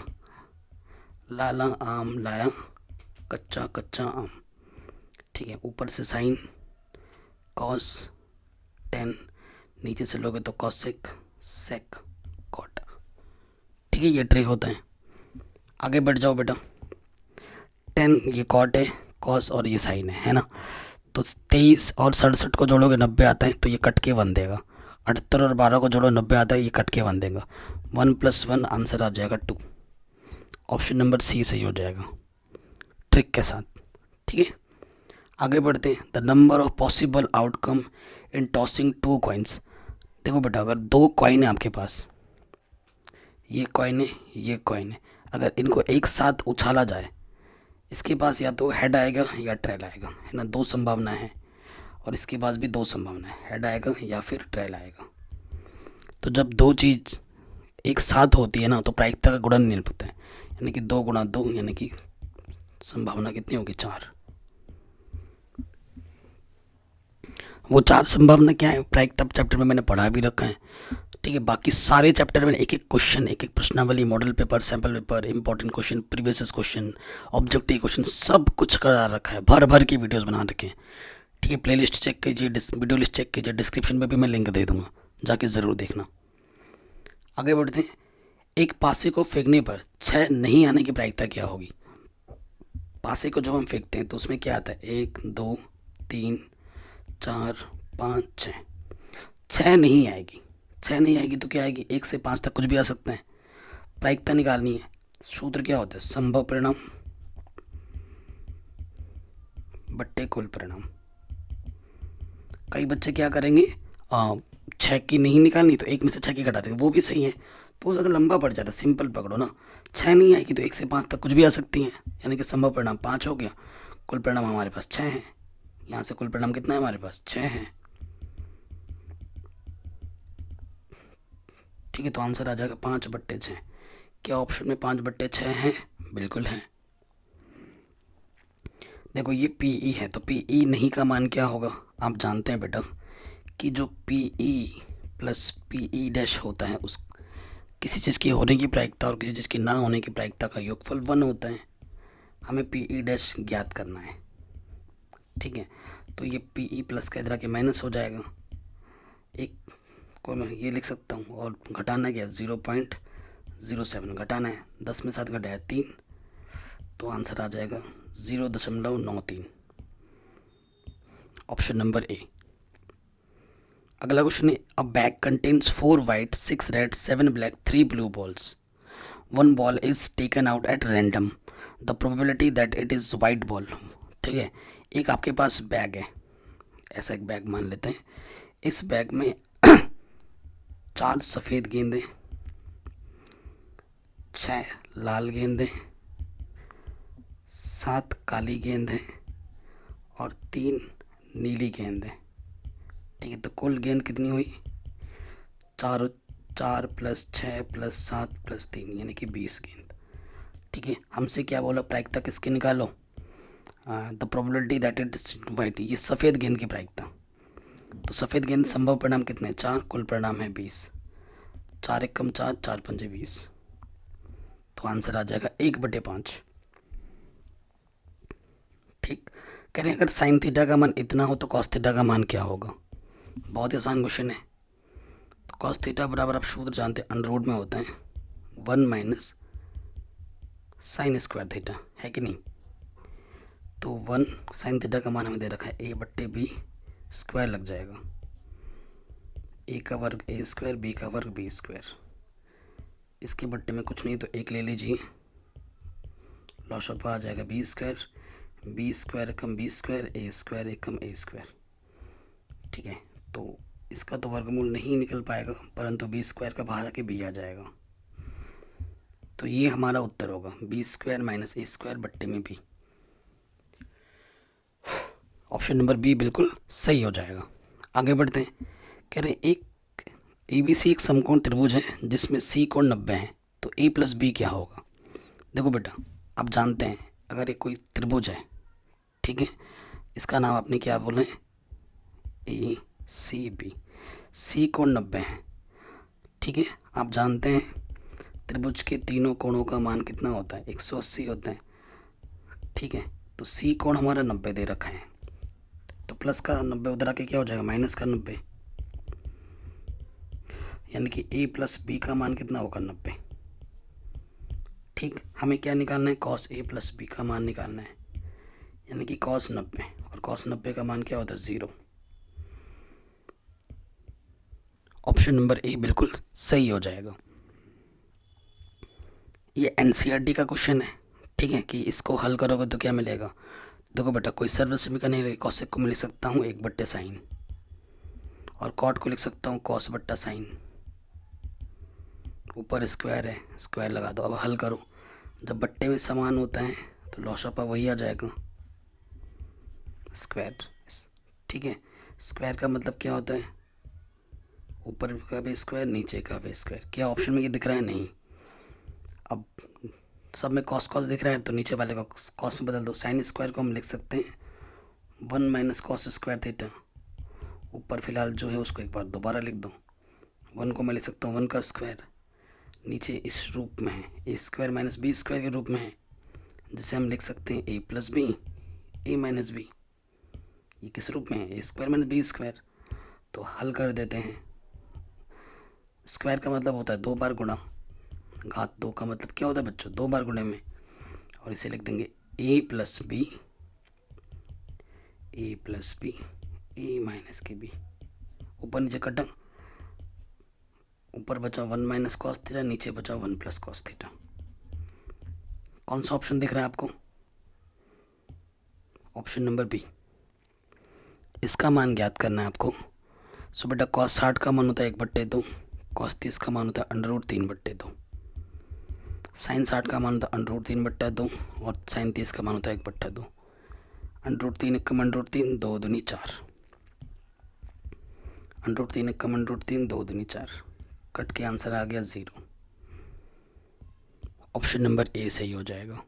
लाला आम लाया, कच्चा कच्चा आम। ठीक है, ऊपर से साइन, कॉस, टेन, नीचे से लोगे तो कॉसेक, सेक, कॉट। ठीक है, ये ट्रिक होता है। आगे बढ़ जाओ बेटा। 10 ये कॉट है, कॉस और ये साइन है ना। तो 23 और 67 को जोड़ोगे 90 आता है, तो ये कट के 1 देगा। 78 और 12 को जोड़ो 90 आता है, ये कट के 1 देगा। 1 + 1 आंसर आ जाएगा 2। ऑप्शन नंबर सी सही हो जाएगा ट्रिक के साथ। ठीक है, आगे बढ़ते हैं। The number of possible outcome in tossing 2 coins. देखो बेटा, अगर 2 कॉइन है आपके पास, ये कॉइन है, ये कॉइन है, अगर इनको एक साथ उछाला जाए, इसके पास या तो हेड आएगा या ट्रेल आएगा, है ना। 2 संभावनाएं हैं, और इसके पास भी 2 संभावनाएं, हेड आएगा या फिर ट्रेल आएगा। तो जब 2 चीज़ एक साथ होती है ना, तो प्रायिकता का गुणन नहीं लगता है, यानी कि 2 × 2 यानी कि संभावना कितनी होगी? 4। वो 4 संभावना क्या है? प्रायिकता चैप्टर में मैंने पढ़ा भी रखा है। ठीक है, बाकी सारे चैप्टर में एक एक क्वेश्चन, एक एक प्रश्नावली, model paper, sample paper, important question, previous question, objective question, सब कुछ करा रखा है, भर भर की वीडियोस बना रखे हैं। ठीक है, प्ले लिस्ट चेक कीजिए, वीडियो लिस्ट चेक कीजिए, डिस्क्रिप्शन में भी मैं लिंक दे दूंगा, जाके ज़रूर देखना। आगे बढ़ते हैं। एक पासे को फेंकने पर 6 नहीं आने की प्रायिकता क्या होगी? पासे को जब हम फेंकते हैं तो उसमें क्या आता है? 1 2 3 4 5 6। 6 नहीं आएगी। 6 नहीं आएगी तो क्या आएगी? 1 से 5 तक कुछ भी आ सकता है। प्रायिकता निकालनी है। सूत्र क्या होता है? संभव परिणाम बट्टे कुल परिणाम। कई बच्चे क्या करेंगे, 6 की नहीं निकालनी तो 1 में से 6 की घटा देंगे, वो भी सही है, तो ज़्यादा लंबा पड़ जाता है। सिंपल पकड़ो ना, 6 नहीं आएगी तो 1 से 5 तक कुछ भी आ सकती हैं, यानी कि संभव परिणाम 5 हो गया, कुल परिणाम हमारे पास 6 है। यहाँ से कुल परिणाम कितना है हमारे पास? 6 है। ठीक है, तो आंसर आ जाएगा 5/6। क्या ऑप्शन में 5/6 है? बिल्कुल है। देखो ये PE है, तो PE नहीं का मान क्या होगा? आप जानते हैं बेटा कि जो PE + PE' होता है, उस किसी चीज़ की होने की प्रायिकता और किसी चीज़ की ना होने की प्रायिकता का योगफल 1 होता है। हमें PE' ज्ञात करना है। ठीक है, तो ये PE प्लस का इधर आके माइनस हो जाएगा, एक को मैं ये लिख सकता हूँ, और घटाना क्या? 0.07 घटाना है। 10 में 7 घटाया 3, तो आंसर आ जाएगा 0.93, ऑप्शन नंबर ए। अगला क्वेश्चन है, अ bag contains 4 white 6 red 7 black 3 blue balls, 1 ball is taken out at random, the probability that it is white ball. ठीक है, एक आपके पास बैग है, ऐसा एक बैग मान लेते हैं। इस बैग में 4 सफ़ेद गेंदें, 6 लाल गेंदें, 7 काली गेंदें और 3 नीली गेंदें। ठीक है, तो कुल गेंद कितनी हुई? 4 4 + 6 + 7 + 3 यानी कि 20 गेंद। ठीक है, हमसे क्या बोला? प्रायिकता किसकी निकालो? The probability that it is white, ये सफ़ेद गेंद की प्रायिकता। तो सफ़ेद गेंद संभव परिणाम कितने, 4, कुल परिणाम है 20, 4 एकम 4, 4 पंजे 20, तो आंसर आ जाएगा 1/5। ठीक, कह रहे हैं अगर साइन थीटा का मान इतना हो तो कॉस थीटा का मान क्या होगा। बहुत ही आसान क्वेश्चन है। तो कॉस थीटा बराबर आप सूत्र जानते हैं, अंडर रूट में होता है 1 माइनस साइन स्क्वायर थीटा, है कि नहीं। तो 1 साइन थीटा का मान हमें दे रखा है a/b स्क्वायर लग जाएगा, a का वर्ग a स्क्वायर, b का वर्ग b स्क्वायर, इसके बट्टे में कुछ नहीं तो 1 ले लीजिए, लॉस ऑफ आ जाएगा b square Ekam b square, a square Ekam a square. ठीक है, तो इसका तो वर्गमूल नहीं निकल पाएगा, परंतु b स्क्वायर का बाहर आके b आ जाएगा। तो ये हमारा उत्तर होगा b square minus a square बट्टे में b। ऑप्शन नंबर बी बिल्कुल सही हो जाएगा। आगे बढ़ते हैं। कह रहे हैं एक ABC एक समकोण त्रिभुज है जिसमें C कोण 90 है, तो A प्लस B क्या होगा। देखो बेटा, आप जानते हैं अगर एक कोई त्रिभुज है, ठीक है, इसका नाम आपने क्या बोला है, ACB, C कोण 90 है। ठीक है, आप जानते हैं त्रिभुज के तीनों कोणों का मान कितना होता है, 180 होता है। ठीक है, तो C कोण हमारा 90 दे रखा है, तो प्लस का 90 उधर आके क्या हो जाएगा, माइनस का 90, यानी कि A प्लस B का मान कितना होगा, 90। ठीक, हमें क्या निकालना है, कॉस A प्लस B का मान निकालना है, यानी कि कॉस 90, और कॉस 90 का मान क्या होता है, 0। ऑप्शन नंबर ए बिल्कुल सही हो जाएगा। ये NCERT का क्वेश्चन है। ठीक है, कि इसको हल करोगे तो क्या मिलेगा। देखो बेटा, कोई सर्व समीकरण नहीं, कॉसेक को मैं लिख सकता हूँ 1/sin, और कॉट को लिख सकता हूँ कॉस बट्टा साइन, ऊपर स्क्वायर है, स्क्वायर लगा दो। अब हल करो, जब बट्टे में समान होता है तो लॉस ऑफ वही आ जाएगा, स्क्वायर। ठीक है, स्क्वायर का मतलब क्या होता है, ऊपर का भी स्क्वायर, नीचे का भी स्क्वायर। क्या ऑप्शन में ये दिख रहा है, नहीं। अब सब में कॉस कॉस दिख रहा है तो नीचे वाले को कॉस में बदल दो। साइन स्क्वायर को हम लिख सकते हैं 1 माइनस कॉस स्क्वायर थीटा, ऊपर फिलहाल जो है उसको एक बार दोबारा लिख दो। 1 को मैं लिख सकता हूँ 1 का स्क्वायर, नीचे इस रूप में है ए स्क्वायर माइनस बी स्क्वायर के रूप में है, जिसे हम लिख सकते हैं ए plus B, A minus B. ये किस रूप में है, ए स्क्वायर माइनस बी स्क्वायर। तो हल कर देते हैं। स्क्वायर का मतलब होता है 2 बार गुणा, घात 2 का मतलब क्या होता है बच्चों, 2 बार गुणे में, और इसे लिख देंगे ए प्लस बी, ए माइनस के बी। ऊपर नीचे कटा, ऊपर बचा 1 माइनस कॉस थीटा, नीचे बचा 1 प्लस कॉस थीटा। कौन सा ऑप्शन दिख रहा है आपको, ऑप्शन नंबर बी। इसका मान ज्ञात करना है आपको। सो बेटा, कॉस 60 का मान होता है 1/2, कॉस 30 का मान होता है √3/2, साइन 60 का मान होता है √3/2, और साइन 30 का मान होता है 1/2। √3 एकम √3, 2 दूनी 4, √3 एकम √3, 2 दूनी 4, कट के आंसर आ गया 0। ऑप्शन नंबर ए सही हो जाएगा।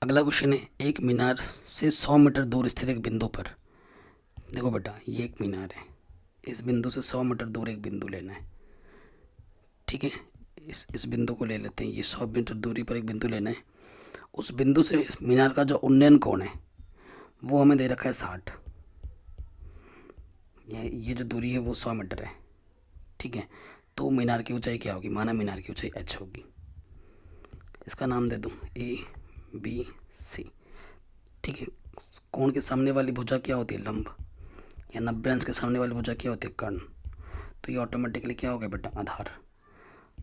अगला क्वेश्चन है, एक मीनार से 100 मीटर दूर स्थित एक बिंदु पर, देखो बेटा ये एक मीनार है, इस बिंदु से 100 मीटर दूर एक बिंदु लेना है। ठीक है, इस बिंदु को ले लेते हैं, ये 100 मीटर दूरी पर एक बिंदु लेना है। उस बिंदु से मीनार का जो उन्नयन कोण है वो हमें दे रखा है 60, ये जो दूरी है वो 100 मीटर है। ठीक है, तो मीनार की ऊंचाई क्या होगी, माना मीनार की ऊंचाई h होगी, इसका नाम दे दूँ ABC। ठीक है, कोण के सामने वाली भुजा क्या होती है, लंब, या 90 अंश के सामने वाली भुजा क्या होती है, कर्ण। तो ये ऑटोमेटिकली क्या हो गया बेटा, आधार।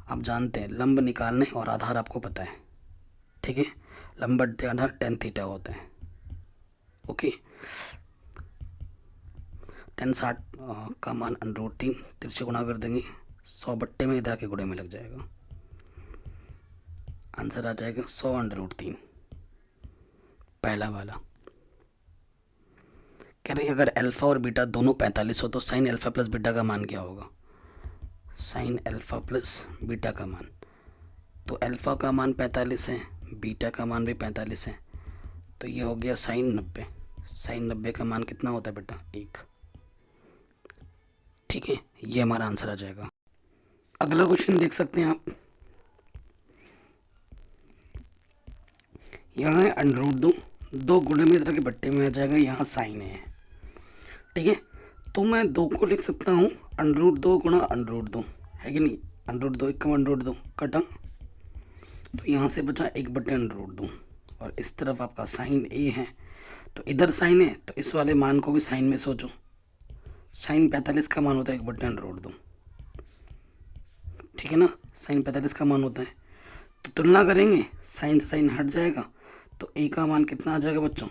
आप जानते हैं लंब निकालने और आधार आपको पता है। ठीक है, लंब बट्टे आधार tan थीटा होता है। ओके, tan 60 का मान √3, तिरछे गुणा कर देंगे, 100 बट्टे में इधर के गुणे में लग जाएगा, आंसर आ जाएगा 100 √3, पहला वाला। कह रहे हैं अगर अल्फा और बीटा दोनों 45 हो तो साइन अल्फा प्लस बीटा का मान क्या होगा, साइन अल्फा प्लस बीटा का मान। तो अल्फा का मान 45 है, बीटा का मान भी 45 है, तो ये हो गया साइन 90। साइन 90 का मान कितना होता है बेटा? 1। ठीक है, ये हमारा आंसर आ जाएगा। अगला क्वेश्चन देख सकते हैं आप, यहाँ है √2, 2 गुणे में इधर के बट्टे में आ जाएगा, यहाँ साइन है। ठीक है, तो मैं 2 को लिख सकता हूँ √2 गुणा √2, है कि नहीं? √2 1 √2 कटा, तो यहाँ से बचा 1/√2, और इस तरफ आपका साइन ए है, तो इधर साइन है तो इस वाले मान को भी साइन में सोचो। साइन 45 का मान होता है 1/√2, ठीक है ना? साइन 45 का मान होता है, तो तुलना करेंगे, साइन से साइन हट जाएगा, तो ए का मान कितना आ जाएगा बच्चों?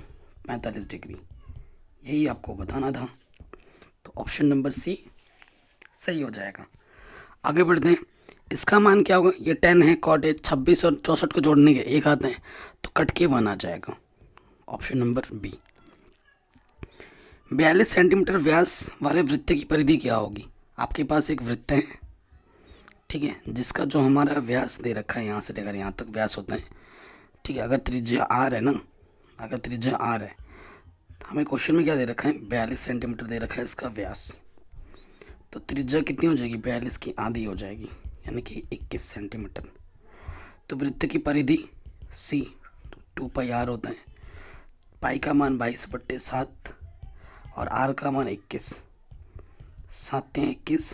45 डिग्री। यही आपको बताना था, तो ऑप्शन नंबर सी सही हो जाएगा। आगे बढ़ते हैं, इसका मान क्या होगा? ये 10 है, कॉट है, 26 और 64 को जोड़ने के 1 आते हैं, तो कट के 1 आ जाएगा। Option number B. 42 सेंटीमीटर व्यास वाले वृत्त की परिधि क्या होगी? आपके पास एक वृत्त है, ठीक है, जिसका जो हमारा व्यास दे रखा है, यहाँ से लेकर यहाँ तक व्यास होता है, ठीक है। अगर त्रिज्या आर है ना, अगर त्रिज्या आर है, हमें क्वेश्चन में क्या दे रखा है? 42 सेंटीमीटर दे रखा है इसका व्यास, तो त्रिज्या कितनी हो जाएगी? 42 की आधी हो जाएगी, यानी कि 21 सेंटीमीटर। तो वृत्त की परिधि सी 2πr होता है, पाई का मान 22/7 और आर का मान 21, 7 3 21,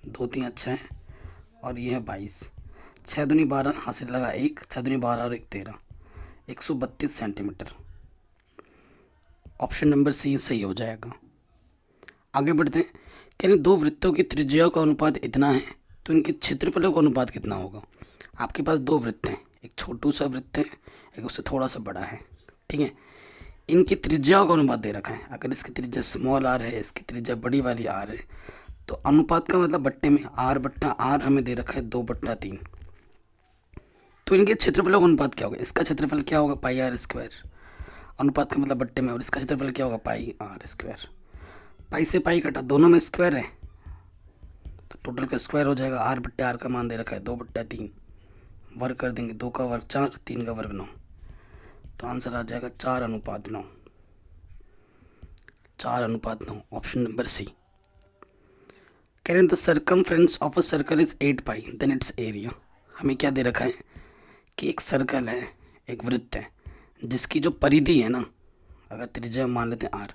2 3 6 और ये है 22, 6 दूनी 12, हासिल लगा 1, 6 दूनी 12 और 1 13, 132 सेंटीमीटर। ऑप्शन नंबर सी सही हो जाएगा। आगे बढ़ते हैं, कह रहे 2 वृत्तों की त्रिज्या का अनुपात इतना है, तो इनके क्षेत्रफलों का अनुपात कितना होगा? आपके पास 2 वृत्त हैं, एक छोटू सा वृत्त है, एक उससे थोड़ा सा बड़ा है, ठीक है। इनकी त्रिज्याओं का अनुपात दे रखा है, अगर इसकी त्रिज्या स्मॉल आर है, इसकी त्रिज्या बड़ी वाली आर है, तो अनुपात का मतलब बट्टे में r/r हमें दे रखा है 2/3, तो इनके क्षेत्रफलों का अनुपात क्या होगा? इसका क्षेत्रफल क्या होगा? πr², अनुपात का मतलब बट्टे में, और इसका क्षेत्रफल क्या होगा? πr²। पाई से पाई कटा, दोनों में स्क्वायर है, तो टोटल का स्क्वायर हो जाएगा। r/r का मान दे रखा है 2/3, वर्ग कर देंगे, 2 का वर्ग 4, 3 का वर्ग 9, तो आंसर आ जाएगा 4:9, 4:9, ऑप्शन नंबर सी। कह रहे हैं the circumference of a circle is 8π then its area. हमें क्या दे रखा है कि एक सर्कल है, एक वृत्त है, जिसकी जो परिधि है ना, अगर त्रिज्या मान लेते हैं r,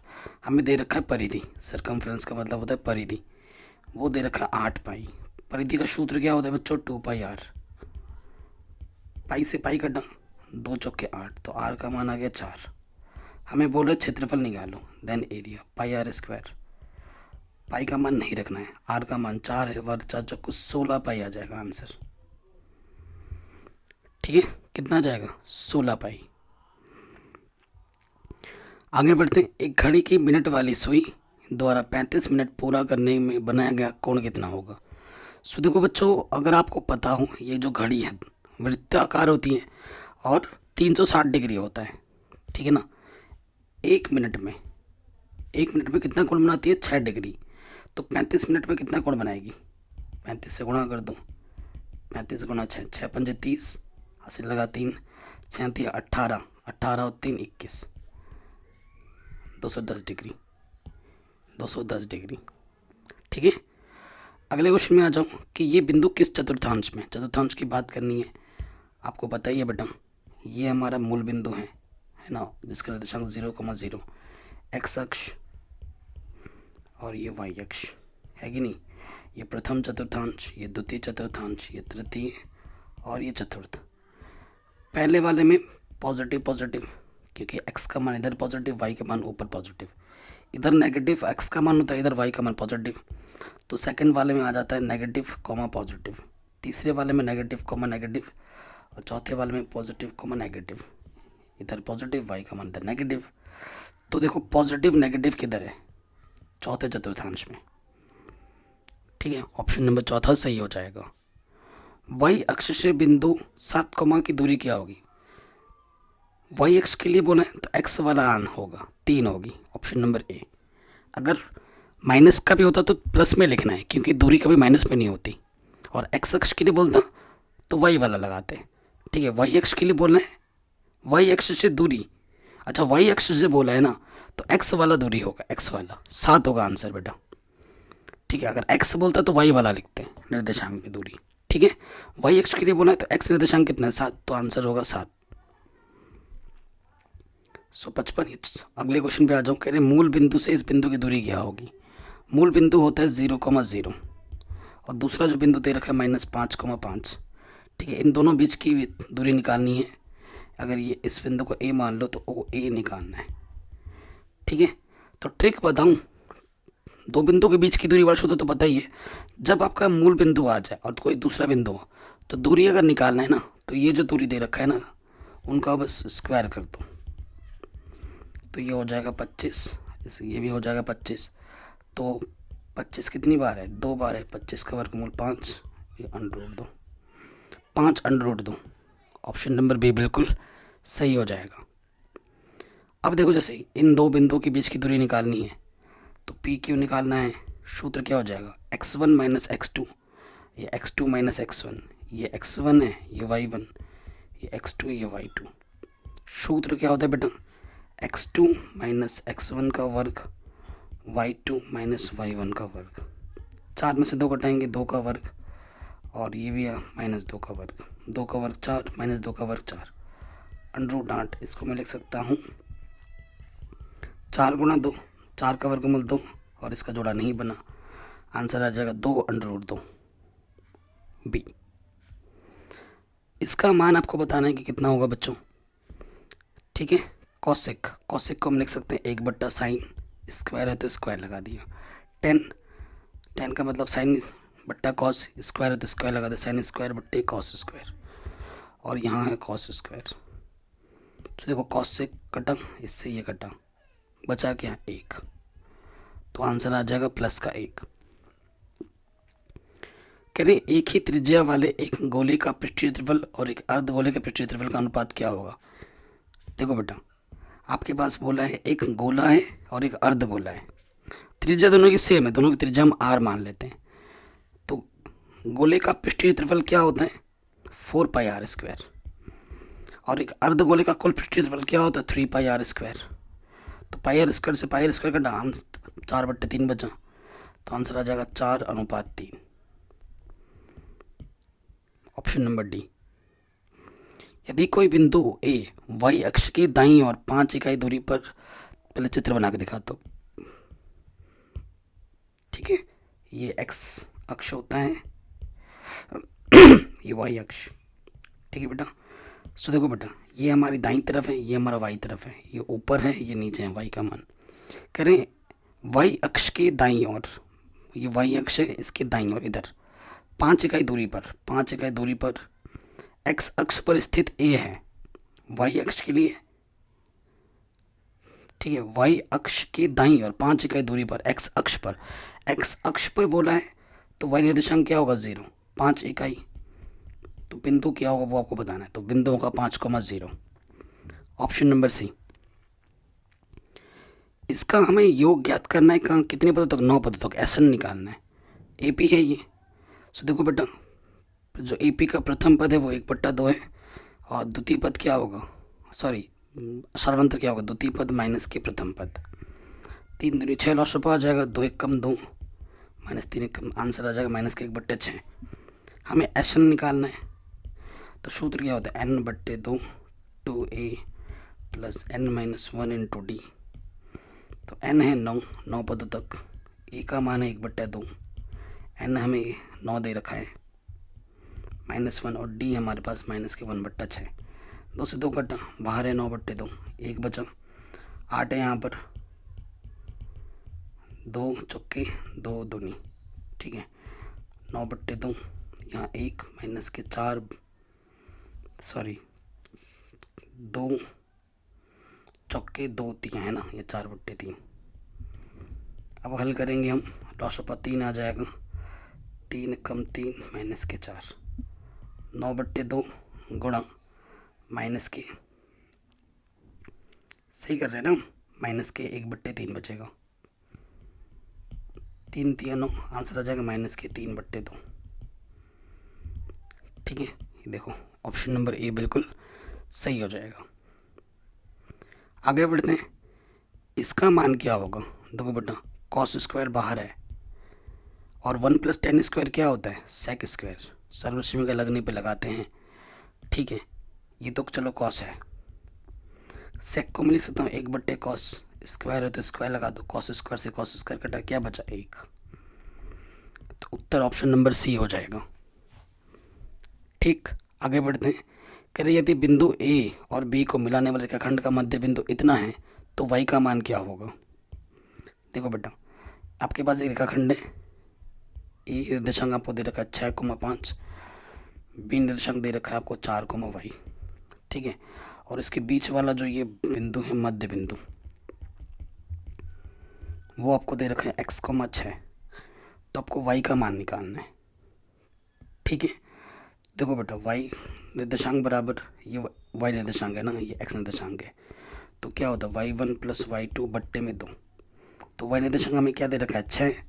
हमें दे रखा है परिधि, सर्कमफ्रेंस का मतलब होता है परिधि, वो दे रखा है 8π। परिधि का सूत्र क्या होता है बच्चों? 2πr। पाई से पाई कटा, 2 चौके 8, तो r का मान आ गया 4। हमें बोल रहे क्षेत्रफल निकालो, देन एरिया πr²। पाई का मान नहीं रखना है, r का मान 4 है, वर्ग 4 चौको 16π आ जाएगा आंसर, ठीक है। कितना आ जाएगा? 16π। आगे बढ़ते हैं, एक घड़ी की मिनट वाली सुई द्वारा 35 मिनट पूरा करने में बनाया गया कोण कितना होगा? सो देखो बच्चों, अगर आपको पता हो, ये जो घड़ी है वृत्ताकार होती है और 360 डिग्री होता है, ठीक है ना। 1 मिनट में कितना कोण बनाती है? 6 डिग्री। तो 35 मिनट में कितना कोण बनाएगी? 35 से गुणा कर दो, 35 गुणा 6, 6 पंजे 30, हासिल लगा 3, 6 3 18, 18 और 3 21, 210 डिग्री, 210 डिग्री, ठीक है। अगले क्वेश्चन में आ जाऊँ कि ये बिंदु किस चतुर्थांश में, चतुर्थांश की बात करनी है, आपको पता ही है बेटा, ये हमारा मूल बिंदु है ना, जिसका निर्देशांक 0,0, एक्स अक्ष और ये वाई अक्ष, है कि नहीं। ये प्रथम चतुर्थांश, ये द्वितीय चतुर्थांश, ये तृतीय और ये चतुर्थ। पहले वाले में पॉजिटिव, क्योंकि x का मान इधर पॉजिटिव, y का मान ऊपर पॉजिटिव, इधर नेगेटिव, x का मान होता है इधर, y का मान पॉजिटिव, तो सेकंड वाले में आ जाता है नेगेटिव कॉमा पॉजिटिव, तीसरे वाले में नेगेटिव कॉमा नेगेटिव, और चौथे वाले में पॉजिटिव कॉमा नेगेटिव, इधर पॉजिटिव, y का मान इधर नेगेटिव। तो देखो पॉजिटिव नेगेटिव किधर है? चौथे चतुर्थांश में, ठीक है। ऑप्शन नंबर चौथा सही हो जाएगा। y अक्ष से बिंदु 7 की दूरी क्या होगी? y अक्ष के लिए बोला है तो x वाला आन होगा 3 होगी, ऑप्शन नंबर ए। अगर माइनस का भी होता तो प्लस में लिखना है, क्योंकि दूरी कभी माइनस में नहीं होती, और x अक्ष के लिए बोलता तो y वाला लगाते हैं, ठीक है। y अक्ष के लिए बोलना है, y अक्ष से दूरी, अच्छा वाई अक्ष से बोला है ना, तो एक्स वाला दूरी होगा, एक्स वाला 7 होगा आंसर बेटा। ठीक है, अगर एक्स बोलता तो वाई वाला लिखते हैं, निर्देशांक की दूरी। ठीक है, वाई अक्ष के लिए बोला है तो एक्स निर्देशांक कितना है 7, तो आंसर होगा 7। 155। अगले क्वेश्चन पे आ जाऊँ। कह रहे मूल बिंदु से इस बिंदु की दूरी क्या होगी। मूल बिंदु होता है 0,0 और दूसरा जो बिंदु दे रखा है -5,5। ठीक है, इन दोनों बीच की दूरी निकालनी है। अगर ये इस बिंदु को ए मान लो तो ओ ए निकालना है। ठीक है, तो ट्रिक बताऊं, दो बिंदु के बीच की दूरी वर्ष होता तो बताइए, जब आपका मूल बिंदु आ जाए और कोई दूसरा बिंदु हो तो दूरी अगर निकालना है ना, तो ये जो दूरी दे रखा है ना उनका बस स्क्वायर कर दो, तो ये हो जाएगा 25, ये भी हो जाएगा 25। तो 25 कितनी बार है, 2 बार है, 25 का वर्गमूल 5, ये अंडर रूट दो, 5 अंडर रूट दो। ऑप्शन नंबर बी बिल्कुल सही हो जाएगा। अब देखो, जैसे इन दो बिंदुओं के बीच की दूरी निकालनी है तो पी क्यू निकालना है। सूत्र क्या हो जाएगा, x1 माइनस x2, ये x2 माइनस x1, ये x1 है, ये y1, ये x2, ये y2। सूत्र क्या होता है बेटा, x2 माइनस x1 का वर्ग, y2 माइनस y1 का वर्ग। 4 में से 2 घटाएंगे, 2 का वर्ग, और ये भी -2 का वर्ग, 2 का वर्ग 4, -2 का वर्ग 4, अंडर रूट 8। इसको मैं लिख सकता हूँ 4 गुणा 2, 4 का वर्गमूल 2, और इसका जोड़ा नहीं बना, आंसर आ जाएगा 2 अंडर रूट 2 बी। इसका मान आपको बताना है कि कितना होगा बच्चों। ठीक है, कॉसेक, कॉसेक को हम लिख सकते हैं 1/sin, स्क्वायर है तो स्क्वायर लगा दिया। टेन, टेन का मतलब साइन बट्टा कॉस, स्क्वायर है तो स्क्वायर लगा दे, साइन स्क्वायर बट्टे कॉस स्क्वायर, और यहाँ है कॉस स्क्वायर। तो देखो कॉस से कटा, इससे ये कटा, बचा क्या 1, तो आंसर आ जाएगा प्लस का 1। कह रहे एक ही त्रिज्या वाले एक गोले का पृष्ठीय त्रिफल और एक अर्धगोले के पृष्ठीय त्रिफल का अनुपात क्या होगा। देखो बेटा, आपके पास बोला है एक गोला है और एक अर्धगोला है, त्रिज्या दोनों की सेम है, दोनों की त्रिज्या हम r मान लेते हैं। तो गोले का पृष्ठीय त्रिफल क्या होता है 4πr², और एक अर्धगोले का कुल पृष्ठीय त्रिफल क्या होता है 3πr²। तो πr² से πr² का डांस 4/3 बचा, तो आंसर आ जाएगा 4:3। Option number D. यदि कोई बिंदु ए वाई अक्ष की दाईं और 5 इकाई दूरी पर, पहले चित्र बना के दिखाता हूँ। ठीक है, ये एक्स अक्ष होता है, ये वाई अक्ष। ठीक है बेटा, सो देखो बेटा, ये हमारी दाईं तरफ है, ये हमारा वाई तरफ है, ये ऊपर है, ये नीचे है, वाई का मान। करें वाई अक्ष के दाईं ओर, ये वाई अक्ष है, इसके दाईं ओर इधर 5 इकाई दूरी पर, 5 इकाई दूरी पर एक्स अक्ष पर स्थित ए है वाई अक्ष के लिए। ठीक है, वाई अक्ष के दाईं और 5 इकाई दूरी पर एक्स अक्ष पर बोला है, तो वाई निर्देशांक क्या होगा 0, 5 इकाई। तो बिंदु क्या होगा वो आपको बताना है, तो बिंदु होगा 5,0। Option number C. इसका हमें योग ज्ञात करना है, कहाँ कितने पदों तक, 9 पदों तक एसन निकालना है। एपी है ये, सो देखो बेटा, जो एपी का प्रथम पद है वो 1/2 है, और द्वितीय पद क्या होगा, सॉरी सर्वांतर क्या होगा, द्वितीय पद माइनस के प्रथम पद। 3 दूनी 6 लॉस आ जाएगा, 2 1 कम 2, -3 1 कम, आंसर आ जाएगा -1/6। हमें एसन निकालना है, तो सूत्र क्या होता है n/2 2a plus n-1 into D. तो n है 9, 9 पदों तक, a का मान है 1/2, n हमें 9 दे रखा है, -1, और d हमारे पास -1/6। 2 से 2 कटा, बाहर है 9/2, 1 बचा, 8 है यहाँ पर, 2 चौके 2 दूनी। ठीक है, 9/2, यहाँ 1 माइनस के 4, सॉरी 2 चौके 2 3 है ना, ये 4/3। अब हल करेंगे हम, लॉसपा 3 आ जाएगा, 3 कम 3 माइनस के 4, 9/2 गुणा माइनस के, सही कर रहे हैं ना, माइनस के 1/3 बचेगा, 3 3 9, आंसर आ जाएगा -3/2। ठीक है, ये देखो ऑप्शन नंबर ए बिल्कुल सही हो जाएगा। आगे बढ़ते हैं, इसका मान क्या होगा। देखो बेटा कॉस स्क्वायर बाहर है और 1 + tan² क्या होता है, सेक स्क्वायर। सर्वश्रेणी के लगने पे लगाते हैं, ठीक है। ये तो चलो कॉस है, सेक को मैं लिख सकता हूँ 1/cos, स्क्वायर है तो स्क्वायर लगा दो, कॉस स्क्वायर से कॉस स्क्वायर कटा, क्या बचा 1। तो उत्तर ऑप्शन नंबर सी हो जाएगा। ठीक, आगे बढ़ते हैं। कह रहे यदि बिंदु ए और बी को मिलाने वाले रेखाखंड का मध्य बिंदु इतना है तो वाई का मान क्या होगा। देखो बेटा आपके पास एक रेखाखंड है, ए निर्देशांक आपको दे रखा है 6,5, बी निर्देशांक दे रखा है आपको 4,y, ठीक है। और इसके बीच वाला जो ये बिंदु है मध्य बिंदु, वो आपको दे रखा है x,6। तो आपको y का मान निकालना है, ठीक है। देखो बेटा y निर्देशांक बराबर ये y निर्देशांक है ना, ये x निर्देशांक है, तो क्या होता है y1 + y2 बट्टे में 2। तो y निर्देशांक हमें क्या दे रखा है 6,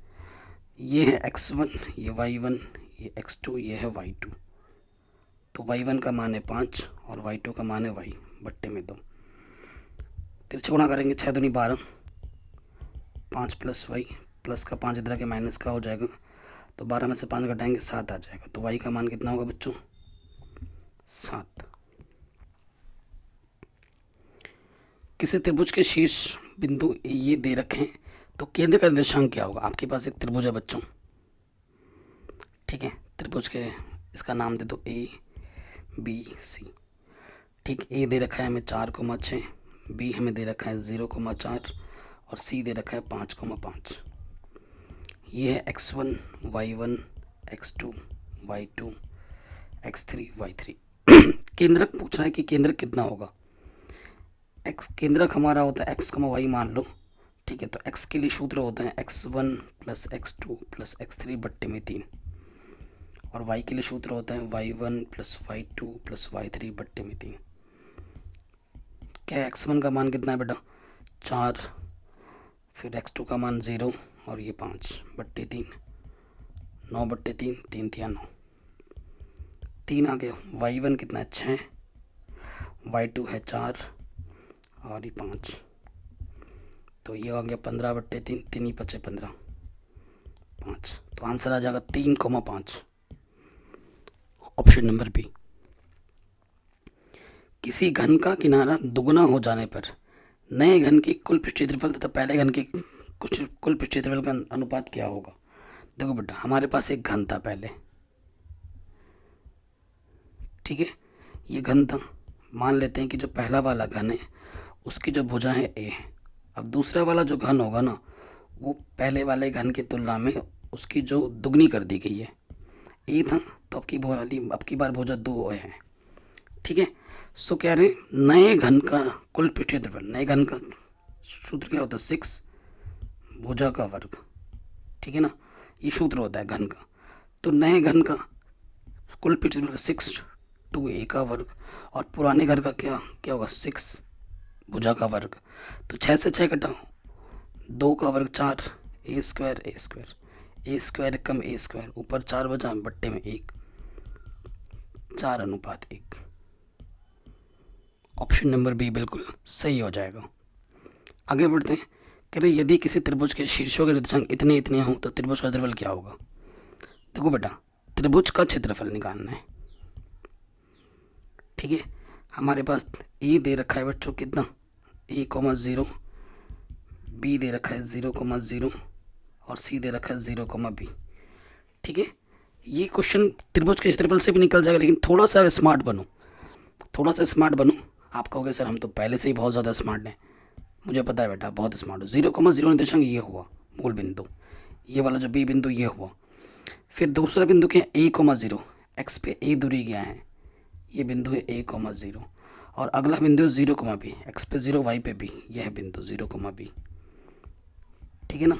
ये है x1, ये y1, ये x2, ये है y2। तो y1 का मान है 5 और y2 का मान है y बट्टे में 2। तिरछे गुणा करेंगे 6 दूनी 12, 5 + y, प्लस का 5 इधर के माइनस का हो जाएगा, तो 12 में से 5 घटाएंगे 7 आ जाएगा। तो y का मान कितना होगा बच्चों 7। किसी त्रिभुज के शीर्ष बिंदु ये दे रखे हैं तो केंद्र का निर्देशांक क्या होगा। आपके पास एक त्रिभुज है बच्चों, ठीक है। त्रिभुज के इसका नाम दे दो ABC, ठीक। ए दे रखा है हमें 4,6, बी हमें दे रखा है 0,4 और सी दे रखा है 5,5। ये है x1, y1, x2, y2, x3, y3। केंद्रक पूछ रहा है कि केंद्रक कितना होगा। एक्स केंद्रक हमारा होता है x, y मान लो, ठीक है। तो x के लिए सूत्र होता है x1 + x2 + x3 बट्टे में 3, और y के लिए सूत्र होता है y1 + y2 + y3 बट्टे में 3। क्या x1 का मान कितना है बेटा 4, फिर x2 का मान 0 और ये 5 बट्टे 3, 9 बट्टे 3, 3 × 9, 3 आ गया। y1 कितना है 6, y2 है 4 और ये 5, तो ये आ गया 15 बट्टे 3, 3 ही बचे 15, 5। तो आंसर आ जाएगा 3,5, ऑप्शन नंबर बी। किसी घन का किनारा दुगुना हो जाने पर नए घन की कुल पृष्ठ क्षेत्रफल तथा पहले घन के कुछ कुल पृष्ठ क्षेत्रफल का अनुपात क्या होगा। देखो बेटा हमारे पास एक घन था पहले, ठीक है। ये घन था, मान लेते हैं कि जो पहला वाला घन है उसकी जो भुजा है ए है। अब दूसरा वाला जो घन होगा ना, वो पहले वाले घन की तुलना में उसकी जो दुगनी कर दी गई है। ए था तो अब की बार भुजा 2 है, ठीक है। सो कह रहे हैं नए घन का कुल पृष्ठ क्षेत्रफल, नए घन का सूत्र क्या होता है 6 भुजा का वर्ग, ठीक है ना, ये सूत्र होता है घन का। तो नए घन का कुल पृष्ठ क्षेत्रफल 6 2a का वर्ग, और पुराने घर का क्या क्या होगा 6 भुजा का वर्ग। तो 6 से 6 घटाओ, 2 का वर्ग 4, a square a square, a square come a square, ऊपर 4 बचा बट्टे में 1, 4:1। ऑप्शन नंबर बी बिल्कुल सही हो जाएगा। आगे बढ़ते हैं। कह रहे यदि किसी त्रिभुज के शीर्षों के निर्देशांक इतने इतने हों तो त्रिभुज का क्षेत्रफल क्या होगा। देखो बेटा त्रिभुज का क्षेत्रफल निकालना है, ठीक है। हमारे पास ए दे रखा है बच्चों कितना a,0, बी दे रखा है 0,0 और सी दे रखा है 0,b, ठीक है। ये क्वेश्चन त्रिभुज के क्षेत्रफल से भी निकल जाएगा, लेकिन थोड़ा सा स्मार्ट बनो, थोड़ा सा स्मार्ट बनो। आप कहोगे सर हम तो पहले से ही बहुत ज़्यादा स्मार्ट हैं। मुझे पता है बेटा बहुत स्मार्ट हो। 0,0 निर्देशांक ये हुआ मूल बिंदु, ये वाला जो बी बिंदु ये हुआ। फिर दूसरा बिंदु क्या है a,0, एक्स पे a दूरी गया है, ये बिंदु है a,0, और अगला बिंदु है 0,b, एक्स पे 0 y पे b, यह है बिंदु 0,b, ठीक है ना।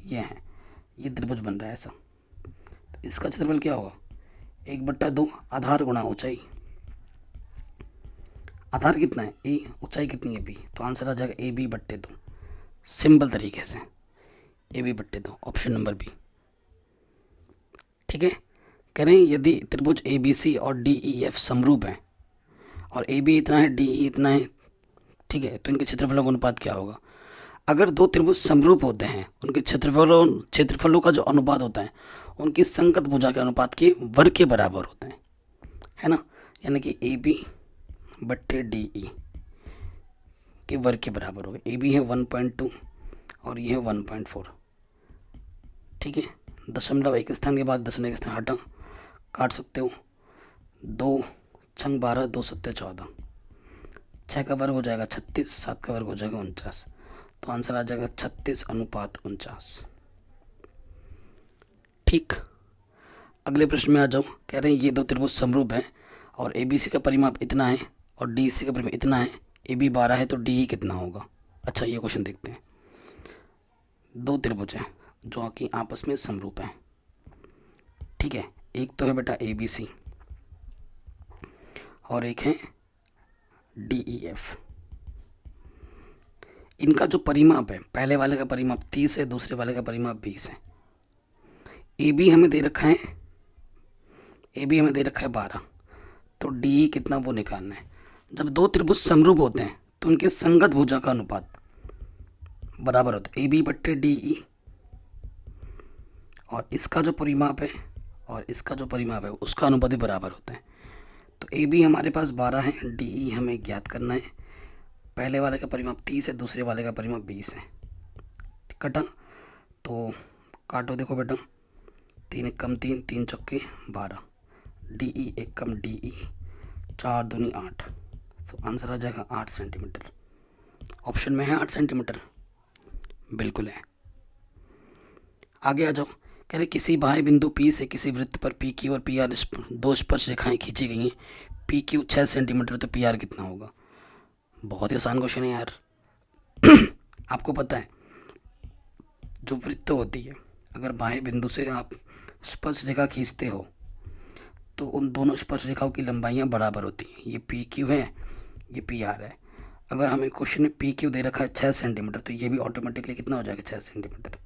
ये है, ये त्रिभुज बन रहा है ऐसा। तो इसका क्षेत्रफल क्या होगा 1/2 आधार गुणा ऊंचाई। आधार कितना है a, ऊंचाई कितनी है b, तो आंसर आ जाएगा ab/2, सिंपल तरीके से ab/2, ऑप्शन नंबर बी, ठीक है। कह रहे हैं यदि त्रिभुज ABC और DEF समरूप हैं और AB इतना है DE इतना है ठीक है, तो इनके क्षेत्रफलों का अनुपात क्या होगा? अगर दो त्रिभुज समरूप होते हैं, उनके क्षेत्रफलों का जो अनुपात होता है उनकी संगत भुजा के अनुपात के वर्ग के बराबर होते हैं, है ना। यानी कि ए बी बट्टे डी ई के वर्ग के बराबर होगा। ए बी है 1.2 और ये है 1.4, ठीक है। दशमलव एक स्थान के बाद दशमलव एक स्थान हटा, काट सकते हो। 2 छंग 12, 2 सत्ते 14, 6 का वर्ग हो जाएगा 36, 7 का वर्ग हो जाएगा 49, तो आंसर आ जाएगा 36:49। ठीक, अगले प्रश्न में आ जाओ। कह रहे हैं ये दो त्रिभुज समरूप हैं और ए बी सी का परिमाप इतना है और डी सी का परिमाप इतना है। ए बी 12 है तो डी ई कितना होगा? अच्छा, ये क्वेश्चन देखते हैं। दो त्रिभुज हैं जो कि आपस में समरूप हैं, ठीक है। एक तो है बेटा ए बी सी और एक है डी ई एफ। इनका जो परिमाप है, पहले वाले का परिमाप 30 है, दूसरे वाले का परिमाप 20 है। ए बी हमें दे रखा है, ए बी हमें दे रखा है 12, तो डी ई कितना वो निकालना है। जब दो त्रिभुज समरूप होते हैं तो उनके संगत भुजा का अनुपात बराबर होता है, ए बी बट्टे डी ई, और इसका जो परिमाप है और इसका जो परिमाप है उसका अनुपात भी बराबर होता है। तो ए बी हमारे पास 12 है, डी ई हमें ज्ञात करना है। पहले वाले का परिमाप 30 है, दूसरे वाले का परिमाप 20 है। कटा, तो काटो, देखो बेटा, 3 एक कम 3, 3 चौके 12, डी ई एक कम डी ई, 4 दूनी 8, तो आंसर आ जाएगा 8 सेंटीमीटर। ऑप्शन में है 8 सेंटीमीटर, बिल्कुल है। आगे आ जाओ। कह रहे किसी बाह्य बिंदु P से किसी वृत्त पर पी क्यू और पी आर दो स्पर्श रेखाएं खींची गई हैं। पी क्यू 6 सेंटीमीटर, तो पी आर कितना होगा? बहुत ही आसान क्वेश्चन है यार। आपको पता है जो वृत्त होती है, अगर बाह्य बिंदु से आप स्पर्श रेखा खींचते हो तो उन दोनों स्पर्श रेखाओं की लंबाइयाँ बराबर होती हैं। ये पी क्यू है, ये पी आर है। अगर हमें क्वेश्चन में पी क्यू दे रखा है 6 सेंटीमीटर, तो ये भी ऑटोमेटिकली कितना हो जाएगा? 6 सेंटीमीटर।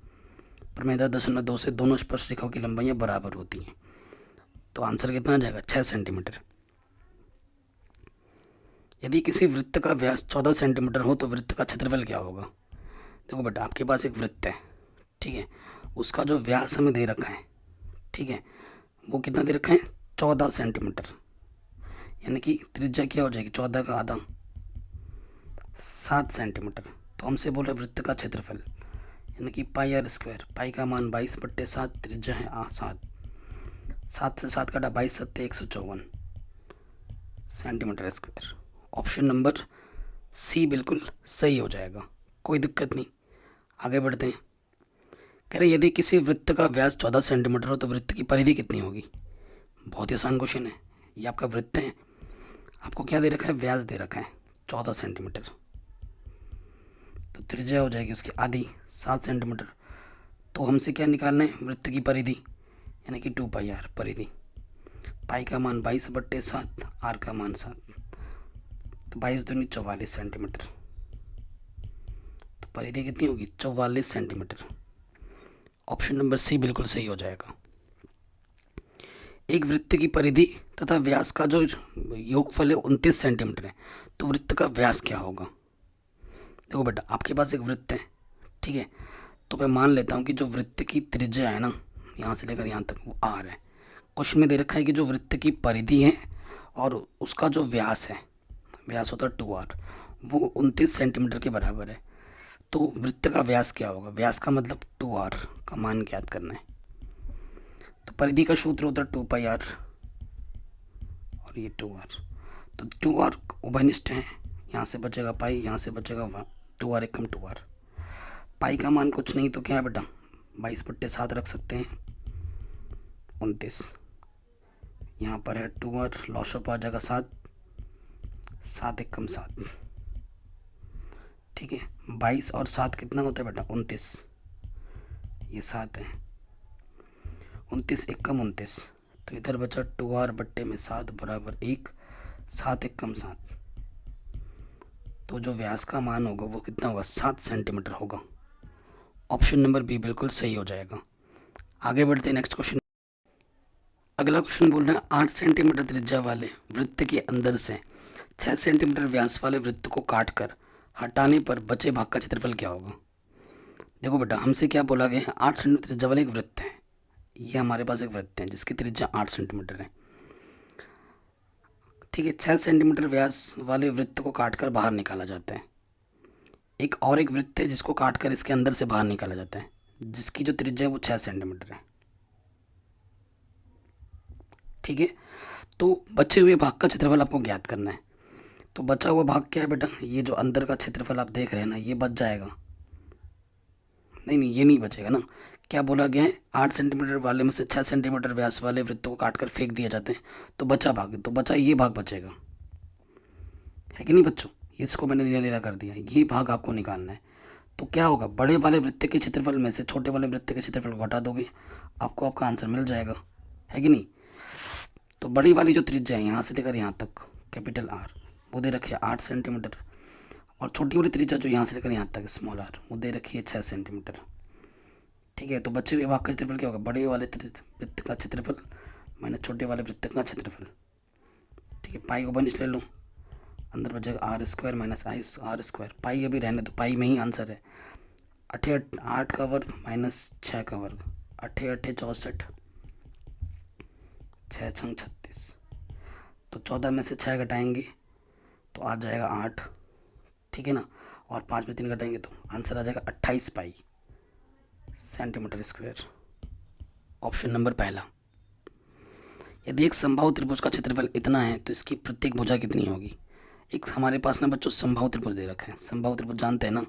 प्रमेय 10.2 से दोनों स्पर्श रेखाओं की लंबाइयाँ बराबर होती हैं, तो आंसर कितना आ जाएगा? 6 सेंटीमीटर। यदि किसी वृत्त का व्यास 14 सेंटीमीटर हो तो वृत्त का क्षेत्रफल क्या होगा? देखो बेटा, आपके पास एक वृत्त है, ठीक है, उसका जो व्यास हमें दे रखा है, ठीक है, वो कितना दे रखा है? 14 सेंटीमीटर। यानी कि त्रिज्या क्या हो जाएगी? 14 का आधा 7 सेंटीमीटर। तो हमसे बोले वृत्त का क्षेत्रफल, यानी कि पाई आर स्क्वायर। पाई का मान 22/7, त्रिज्या है 7, 7 से 7 काटा 22 सत्ते 154 centimetre square. Option number C बिल्कुल सही हो जाएगा, कोई दिक्कत नहीं। आगे बढ़ते हैं। कह रहे यदि किसी वृत्त का व्यास 14 सेंटीमीटर हो तो वृत्त की परिधि कितनी होगी? बहुत ही आसान क्वेश्चन है। ये आपका वृत्त है, आपको क्या दे रखा है? व्यास दे रखा है 14 सेंटीमीटर, तो त्रिज्या हो जाएगी उसकी आधी 7 सेंटीमीटर। तो हमसे क्या निकालना है? वृत्त की परिधि, यानी कि 2 पाई आर परिधि। पाई का मान 22/7, आर का मान 7, तो 22 दूनी 44 सेंटीमीटर। तो परिधि कितनी होगी? 44 सेंटीमीटर। ऑप्शन नंबर सी बिल्कुल सही हो जाएगा। एक वृत्त की परिधि तथा व्यास का जो योगफल है 29 सेंटीमीटर है, तो वृत्त का व्यास क्या होगा? देखो बेटा, आपके पास एक वृत्त है, ठीक है, तो मैं मान लेता हूँ कि जो वृत्त की त्रिज्या है ना, यहाँ से लेकर यहाँ तक, वो आर है। क्वेश्चन में दे रखा है कि जो वृत्त की परिधि है और उसका जो व्यास है, व्यास होता है 2r, वो 29 सेंटीमीटर के बराबर है। तो वृत्त का व्यास क्या होगा? व्यास का मतलब 2r का मान ज्ञात करना है। तो परिधि का सूत्र होता है 2 पाई आर और ये 2r, तो 2r उभयनिष्ठ है। यहाँ से बचेगा पाई, यहाँ से बचेगा 2r एक कम 2r। पाई का मान कुछ नहीं तो क्या है बेटा? 22/7 रख सकते हैं, 29। यहाँ पर है 2r, लॉस ऑफ आ जाएगा 7, 7 एक कम 7, ठीक है। 22 और 7 कितना होता है बेटा? 29। ये 7 है, 29 एक कम 29, तो इधर बचा 2r बट्टे में 7 बराबर 1, 7 एक कम 7। तो जो व्यास का मान होगा वो कितना होगा? 7 सेंटीमीटर होगा। ऑप्शन नंबर बी बिल्कुल सही हो जाएगा। आगे बढ़ते हैं नेक्स्ट क्वेश्चन। अगला क्वेश्चन बोल रहा है 8 सेंटीमीटर त्रिज्या वाले वृत्त के अंदर से 6 सेंटीमीटर व्यास वाले वृत्त को काटकर हटाने पर बचे भाग का क्षेत्रफल क्या होगा। देखो बेटा, हमसे क्या बोला गया है, 8 सेंटीमीटर त्रिज्या वाला एक वृत्त है। ये हमारे पास एक वृत्त है जिसकी त्रिज्या 8 सेंटीमीटर है। ठीक है, 6 सेंटीमीटर व्यास वाले वृत्त को काटकर बाहर निकाला जाता है। एक और एक वृत्त है जिसको काटकर इसके अंदर से बाहर निकाला जाता है, जिसकी जो त्रिज्या है वो 6 सेंटीमीटर है। ठीक है, तो बचे हुए भाग का क्षेत्रफल आपको ज्ञात करना है। तो बचा हुआ भाग क्या है बेटा, ये जो अंदर का क्षेत्रफल आप देख रहे हैं ना, ये बच जाएगा। नहीं नहीं, ये नहीं बचेगा ना। क्या बोला गया है, 8 सेंटीमीटर वाले में से 6 सेंटीमीटर व्यास वाले वृत्तों को काटकर फेंक दिए जाते हैं, तो बचा भाग, तो बचा ये भाग बचेगा, है कि नहीं बच्चों। इसको मैंने नीला नीला कर दिया, ये भाग आपको निकालना है। तो क्या होगा, बड़े वाले वृत्त के क्षेत्रफल में से छोटे वाले वृत्त के क्षेत्रफल को घटा दोगे, आपको आपका आंसर मिल जाएगा, है कि नहीं। तो बड़ी वाली जो त्रिज्या है यहाँ से लेकर यहाँ तक, कैपिटल आर, वो दे रखी है 8 सेंटीमीटर, और छोटी वाली त्रिज्या जो यहाँ से लेकर यहाँ तक स्मॉल आर, वो दे रखी है 6 सेंटीमीटर। ठीक है, तो बचे हुए भाग का क्षेत्रफल क्या होगा, बड़े वाले वृत्त का क्षेत्रफल माइनस छोटे वाले वृत्त का क्षेत्रफल। ठीक है, पाई को बनिश ले लो, अंदर बचेगा r square minus i r square. Pi अभी रहने दो, पाई में ही आंसर है। 8 का वर्ग माइनस 6 का वर्ग, 8 8 64, 6 6 36। तो 14 में से 6 घटाएंगे तो आ जाएगा 8, ठीक है ना, और 5 में 3 घटाएंगे तो आंसर आ जाएगा 28 पाई सेंटीमीटर स्क्वायर। ऑप्शन नंबर पहला। यदि एक समबाहु त्रिभुज का क्षेत्रफल इतना है तो इसकी प्रत्येक भुजा कितनी होगी। एक हमारे पास ना बच्चों समबाहु त्रिभुज दे रखा है, समबाहु त्रिभुज जानते हैं ना,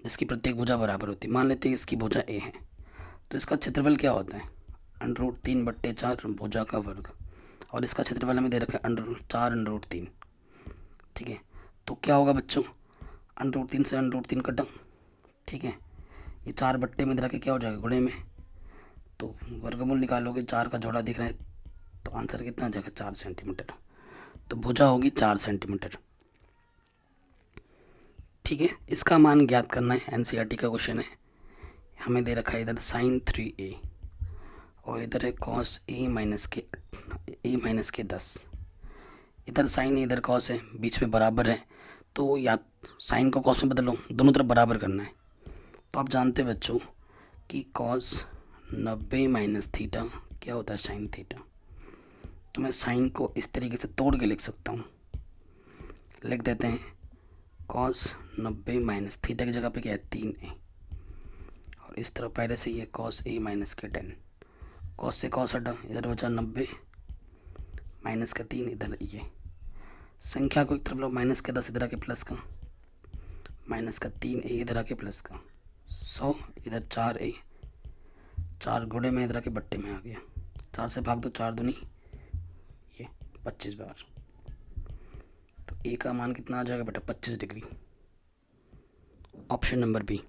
जिसकी प्रत्येक भुजा बराबर होती है। मान लेते हैं इसकी भुजा ए है, तो इसका क्षेत्रफल क्या होता है, √3/4 भुजा का वर्ग, और इसका क्षेत्रफल हमें दे रखा है √4√3। ठीक है, तो क्या होगा बच्चों, √3 से √3 कटा, ठीक है, ये 4 बट्टे में दे रखे क्या हो जाएगा, गुणे में, तो वर्गमूल निकालोगे, 4 का जोड़ा दिख रहा है, तो आंसर कितना आ जाएगा 4 सेंटीमीटर। तो भुजा होगी 4 सेंटीमीटर। ठीक है, इसका मान ज्ञात करना है, एनसीईआरटी का क्वेश्चन है। हमें दे रखा है इधर sin 3a और इधर है cos a माइनस के 10। इधर साइन है इधर कॉस है, बीच में बराबर है, तो या साइन को कॉस में बदलो, दोनों तरफ बराबर करना है। तो आप जानते हैं बच्चों कि कॉस 90 माइनस थीटा क्या होता है, साइन थीटा। तो मैं साइन को इस तरीके से तोड़ के लिख सकता हूँ, लिख देते हैं कॉस 90 माइनस थीटा की जगह पे क्या है 3a, और इस तरफ पहले से ये कॉस a माइनस के 10, कॉस से कॉस हटा, इधर बचा 90 माइनस का 3, इधर ये संख्या को एक तरफ लो, माइनस का 10 इधर आके प्लस का, माइनस का 3a इधर आके प्लस का 100, इधर 4a, 4 गुणे में इधर आके बट्टे में आ गया, 4 से भाग दो, 4 दूनी ये 25 बार। तो a का मान कितना आ जाएगा बेटा 25 डिग्री। Option number B.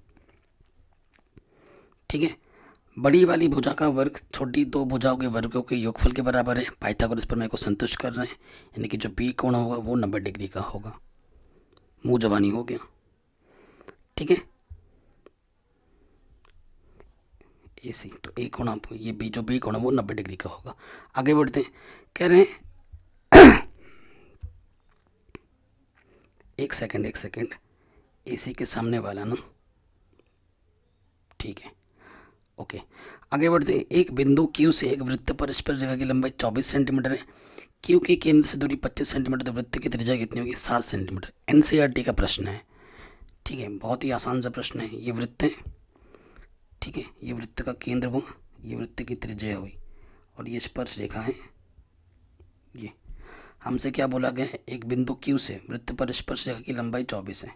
ठीक है, बड़ी वाली भुजा का वर्ग छोटी दो भुजाओं के वर्गों के योगफल के बराबर है। पाइथागोरस प्रमेय को संतुष्ट कर रहे हैं, यानी कि जो बी कोण होगा वो 90 डिग्री का होगा। मुंह जबानी हो गया। ठीक है, ए सी, तो ए कोण आप ये बी, जो बी कोण है वो 90 डिग्री का होगा। आगे बढ़ते हैं, कह रहे हैं एक सेकंड, ए सी के सामने वाला ना, ठीक है, ओके। आगे बढ़ते हैं, एक बिंदु Q से एक वृत्त पर स्पर्श रेखा की लंबाई 24 सेंटीमीटर है। Q के केंद्र से दूरी 25 सेंटीमीटर, तो वृत्त की त्रिज्या कितनी होगी 7 सेंटीमीटर। एनसीईआरटी का प्रश्न है। ठीक है, बहुत ही आसान सा प्रश्न है। ये वृत्त है, ठीक है, ये वृत्त का केंद्र वो, ये वृत्त की त्रिज्या हुई, और ये स्पर्श रेखा है। ये हमसे क्या बोला गया है, एक बिंदु Q से वृत्त पर स्पर्श रेखा की लंबाई 24 है।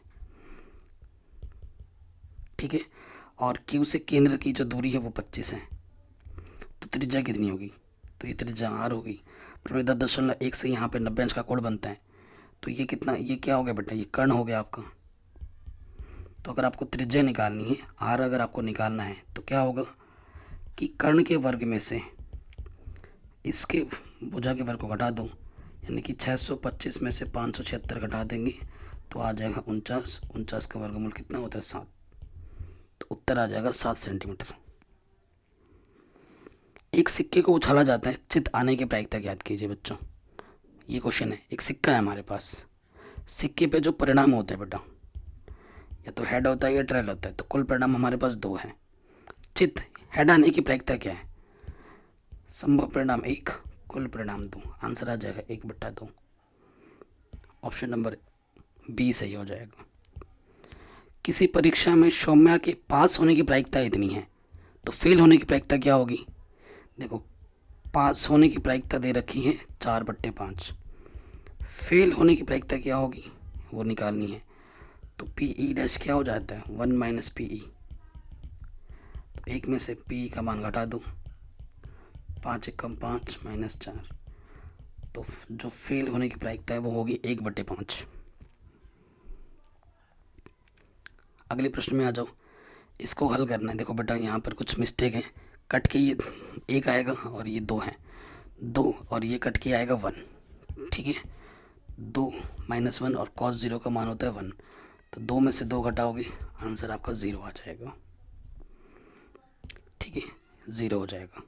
ठीक है, और Q से केंद्र की जो दूरी है वो 25 है, तो त्रिज्या कितनी होगी, तो ये त्रिज्या r होगी। प्रमेय 10.1 से यहाँ पे 90 अंश का कोण बनता है, तो ये कितना, ये क्या हो गया बेटा, ये कर्ण हो गया आपका। तो अगर आपको त्रिज्या निकालनी है, r अगर आपको निकालना है, तो क्या होगा कि कर्ण के वर्ग में से इसके भुजा के वर्ग को घटा दो, यानी कि 625 में से 576 घटा देंगे तो आ जाएगा 49 का वर्गमूल कितना होता है 7, तो उत्तर आ जाएगा 7 सेंटीमीटर। एक सिक्के को उछाला जाता है, चित आने की प्रायिकता ज्ञात कीजिए बच्चों। ये क्वेश्चन है, एक सिक्का है हमारे पास, सिक्के पे जो परिणाम होते हैं बेटा, या तो हेड होता है या टेल होता है। तो कुल परिणाम हमारे पास 2 हैं। चित हेड आने की प्रायिकता क्या है? संभव परिणाम 1, कुल परिणाम 2। आंसर आ जाएगा 1/2। ऑप्शन नंबर बी सही हो जाएगा। किसी परीक्षा में सौम्या के पास होने की प्रायिकता इतनी है, तो फेल होने की प्रायिकता क्या होगी? देखो, पास होने की प्रायिकता दे रखी है 4/5। फेल होने की प्रायिकता क्या होगी वो निकालनी है। तो पी ई डैश क्या हो जाता है? 1 माइनस पी ई। तो एक में से पी का मान घटा दो, 5 एकम 5 माइनस 4। तो जो फेल होने की प्रायिकता है वो होगी 1/5। अगले प्रश्न में आ जाओ, इसको हल करना है। देखो बेटा, यहाँ पर कुछ मिस्टेक है। कट के ये 1 आएगा और ये 2 है, 2 और ये कट के आएगा 1। ठीक है, 2 माइनस 1 और cos 0 का मान होता है 1। तो 2 में से 2 घटाओगे, आंसर आपका 0 आ जाएगा। ठीक है, 0 हो जाएगा।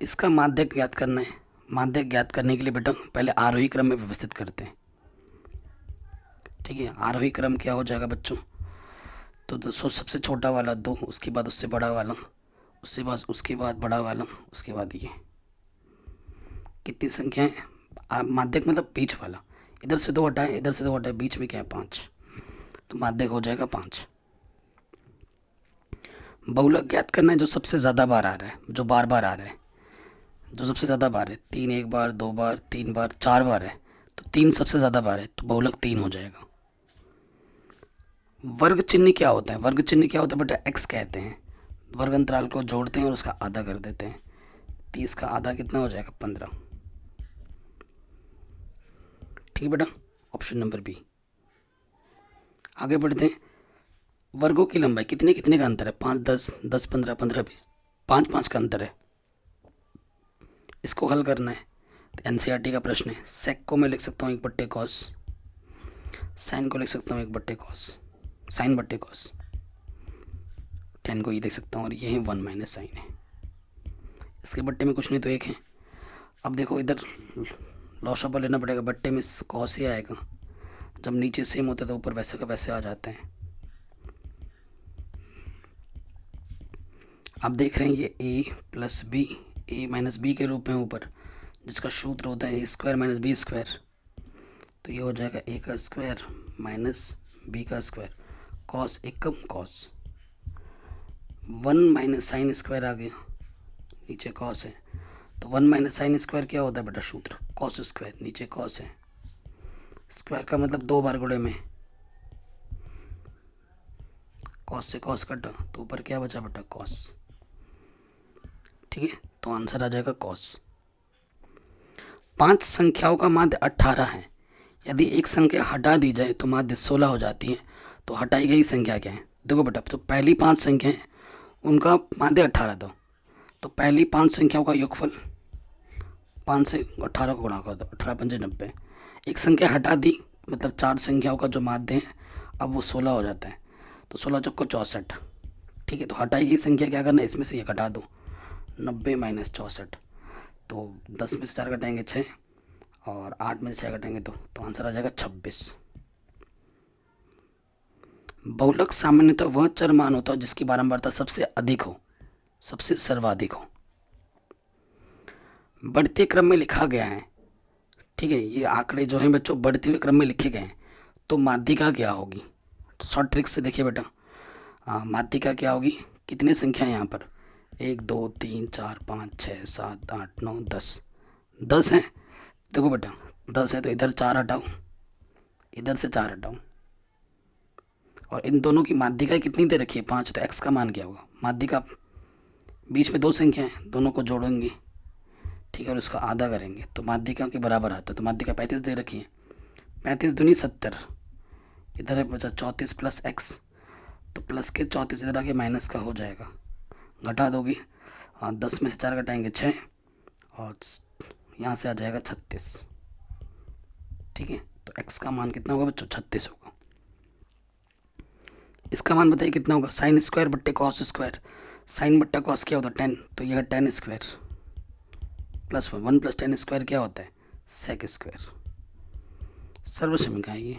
इसका माध्यक ज्ञात करना है। माध्यक ज्ञात करने के लिए बेटा पहले आरोही क्रम में व्यवस्थित करते हैं। ठीक है, आरोही क्रम क्या हो जाएगा बच्चों? तो दोस्तों सबसे छोटा वाला 2, उसके बाद उससे बड़ा वाला, उसके बाद बड़ा वाला, उसके बाद ये। कितनी संख्याएं? माध्यक मतलब बीच वाला। इधर से 2 हटाए, इधर से 2 हटाए, बीच में क्या है? 5। तो माध्यक हो जाएगा 5। बहुलक ज्ञात करना है जो सबसे ज़्यादा बार आ रहा है, जो बार बार आ रहा है, जो सबसे ज़्यादा बार है। 3 एक बार, 2 बार, 3 बार, 4 बार है। तो 3 सबसे ज़्यादा बार है, तो बहुलक 3 हो जाएगा। वर्ग चिन्ह क्या होता है? वर्ग चिन्ह क्या होता है बेटा? एक्स कहते हैं। वर्ग अंतराल को जोड़ते हैं और उसका आधा कर देते हैं। 30 का आधा कितना हो जाएगा? 15। ठीक है बेटा, ऑप्शन नंबर बी। आगे बढ़ते हैं। वर्गों की लंबाई कितने कितने का अंतर है? 5 10, 10 15, 15 20, 5 5 का अंतर है। इसको हल करना है। तो एनसीईआरटी का प्रश्न है। सेक को मैं लिख सकता हूँ 1/cos, साइन को लिख सकता हूँ 1/cos, साइन बट्टे कॉस। टेन को ये लिख सकता हूँ और ये है 1 माइनस साइन है। इसके बट्टे में कुछ नहीं तो 1 है। अब देखो इधर लॉसअप लेना पड़ेगा। बट्टे में कॉस ही आएगा। जब नीचे सेम होता है तो ऊपर वैसे का वैसे आ जाते हैं। अब देख रहे हैं ये a plus B, A minus B के रूप में ऊपर, जिसका सूत्र होता है a² माइनस b²। तो ये हो जाएगा a का स्क्वायर माइनस b का स्क्वायर। कॉस एकम कॉस, 1 माइनस साइन स्क्वायर आ गया, नीचे कॉस है। तो 1 माइनस साइन स्क्वायर क्या होता है बेटा? सूत्र कॉस स्क्वायर, नीचे कॉस है। स्क्वायर का मतलब 2 बार गुणे में, कॉस से कॉस कटा तो ऊपर क्या बचा बेटा? कॉस। ठीक है, तो आंसर आ जाएगा कॉस। 5 संख्याओं का माध्य 18 है। यदि एक संख्या हटा दी जाए तो माध्य 16 हो जाती है। तो हटाई गई संख्या क्या है? देखो बेटा, तो पहली 5 संख्या है उनका माध्य 18 था। तो पहली 5 संख्याओं का योगफल 5 से 18 को गुणा कर दो, 18 पंजे 90। एक संख्या हटा दी मतलब 4 संख्याओं का जो माध्य है अब वो 16 हो जाता है। तो 16 चौको 64। ठीक है, तो हटाई गई संख्या क्या करना है? इसमें से ये घटा दो, 90 माइनस 64। तो 10 में से 4 घटाएंगे 6 और 8 में से 6 घटाएंगे तो आंसर आ जाएगा 26। बहुलक सामान्यतः वह चर मान होता है जिसकी बारंबारता सबसे अधिक हो, सबसे सर्वाधिक हो। बढ़ते क्रम में लिखा गया है। ठीक है, ये आंकड़े जो हैं बच्चों बढ़ते हुए क्रम में लिखे गए हैं। तो माध्यिका क्या होगी? शॉर्ट ट्रिक से देखिए बेटा, माध्यिका क्या होगी? कितनी संख्या है यहाँ पर? 1 2 3 4 5 6 7 8 9 10, 10 है। देखो बेटा 10 है तो इधर 4 हटाओ, इधर से 4 हटाओ, और इन दोनों की माध्यिका कितनी दे रखी है? 5। तो x का मान क्या होगा? माध्यिका बीच में 2 संख्या है, दोनों को जोड़ेंगे, ठीक है, और उसका आधा करेंगे तो माध्यिका के बराबर आता है। तो माध्यिका 35 दे रखी है, 35 दूनी 70, इधर है बचा 34 प्लस x। तो प्लस के 34 इधर आके माइनस का हो जाएगा, घटा दोगे। 10 में से 4 घटाएंगे 6 और यहाँ से आ जाएगा 36। ठीक है, तो x का मान कितना होगा बच्चों? 36 होगा। इसका मान बताइए कितना होगा? साइन स्क्वायर बट्टे कॉस स्क्वायर। साइन बट्टा कॉस क्या होता है? 10। तो यह 10 स्क्वायर प्लस 1 प्लस 10 स्क्वायर क्या होता है? Sec square. सर्वसमीका है ये।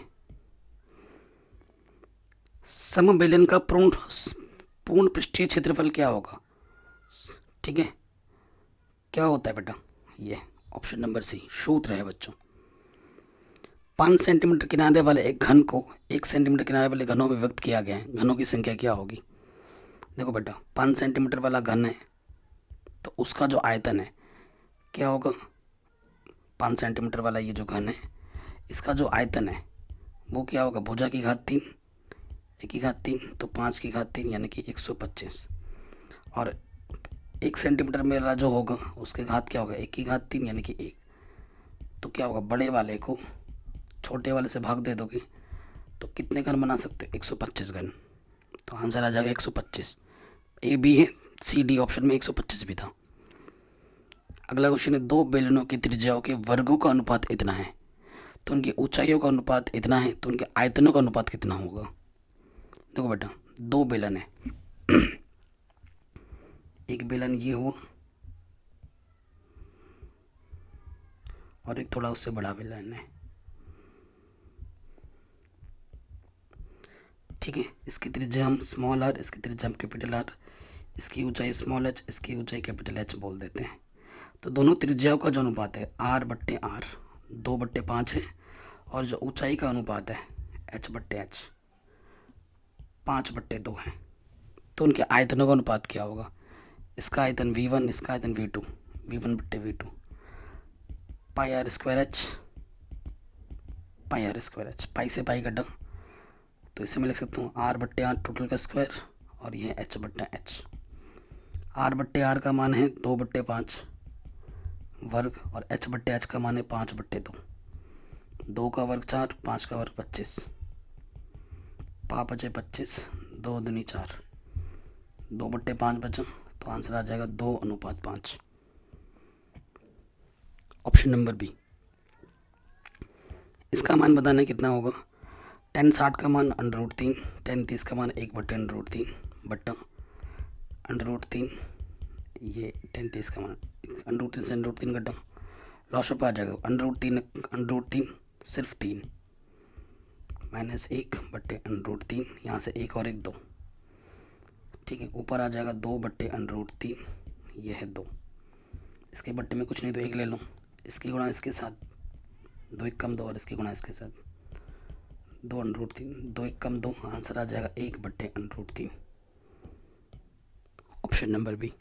समबेलन का पूर्ण पूर्ण पृष्ठीय क्षेत्रफल क्या होगा? ठीक है, क्या होता है बेटा? ये ऑप्शन नंबर सी सूत्र है बच्चों। 5 सेंटीमीटर किनारे वाले एक घन को 1 सेंटीमीटर किनारे वाले घनों में व्यक्त किया गया है, घनों की संख्या क्या होगी? देखो बेटा, 5 सेंटीमीटर वाला घन है तो उसका जो आयतन है क्या होगा? 5 सेंटीमीटर वाला ये जो घन है, इसका जो आयतन है वो क्या होगा? भुजा की घात 3, 1 की घात 3, तो 5 की घात 3 यानी कि 125। और 1 सेंटीमीटर में वाला जो होगा उसके घात क्या होगा? 1 की घात 3 यानी कि 1। तो क्या होगा? बड़े वाले को छोटे वाले से भाग दे दोगे तो कितने घन बना सकते हो? 125 घन। तो आंसर आ जाएगा 125। ए बी है, सी डी ऑप्शन में 125 भी था। अगला क्वेश्चन है, दो बेलनों की त्रिज्याओं के वर्गों का अनुपात इतना है तो उनकी ऊंचाइयों का अनुपात इतना है तो उनके आयतनों का अनुपात कितना होगा? देखो बेटा, दो बेलन है, एक बेलन ये हुआ और एक थोड़ा उससे बड़ा बेलन है। ठीक है, इसकी त्रिज्या हम स्मॉल आर, इसकी त्रिज्या हम कैपिटल आर, इसकी ऊंचाई स्मॉल एच, इसकी ऊंचाई कैपिटल एच बोल देते हैं। तो दोनों त्रिज्याओं का जो अनुपात है R/R 2/5 है और जो ऊंचाई का अनुपात है H/H 5/2 है। तो उनके आयतनों का अनुपात क्या होगा? इसका आयतन V1, इसका आयतन V2, V1/V2 pi r square h, pi r square h, pi से पाई कटा तो इसे मैं लिख सकता हूँ R/R टोटल का स्क्वायर और यह H/H। R/R का मान है 2/5 वर्ग और H/H का मान है 5/2। 2 का वर्ग 4, 5 का वर्ग 25, 5×5 = 25, 2 दूनी 4, 2/5 बचा तो आंसर आ जाएगा 2:5। Option number B. इसका मान बताना कितना होगा? tan 60 का मान √3, tan 30 का मान 1/√3 बट्टा √3, ये tan 30 का मान √3 से √3 घटा लॉस आ जाएगा। √3 सिर्फ 3 -1/√3, यहाँ से 1 और 1 2। ठीक है, ऊपर आ जाएगा 2/√3, यह है 2। इसके बट्टे में कुछ नहीं तो 1 ले लो, इसकी गुणा इसके साथ, 2 1 कम 2 और इसकी गुणा इसके साथ 2/√3, 2 1 कम 2, आंसर आ जाएगा 1/√3। Option number B.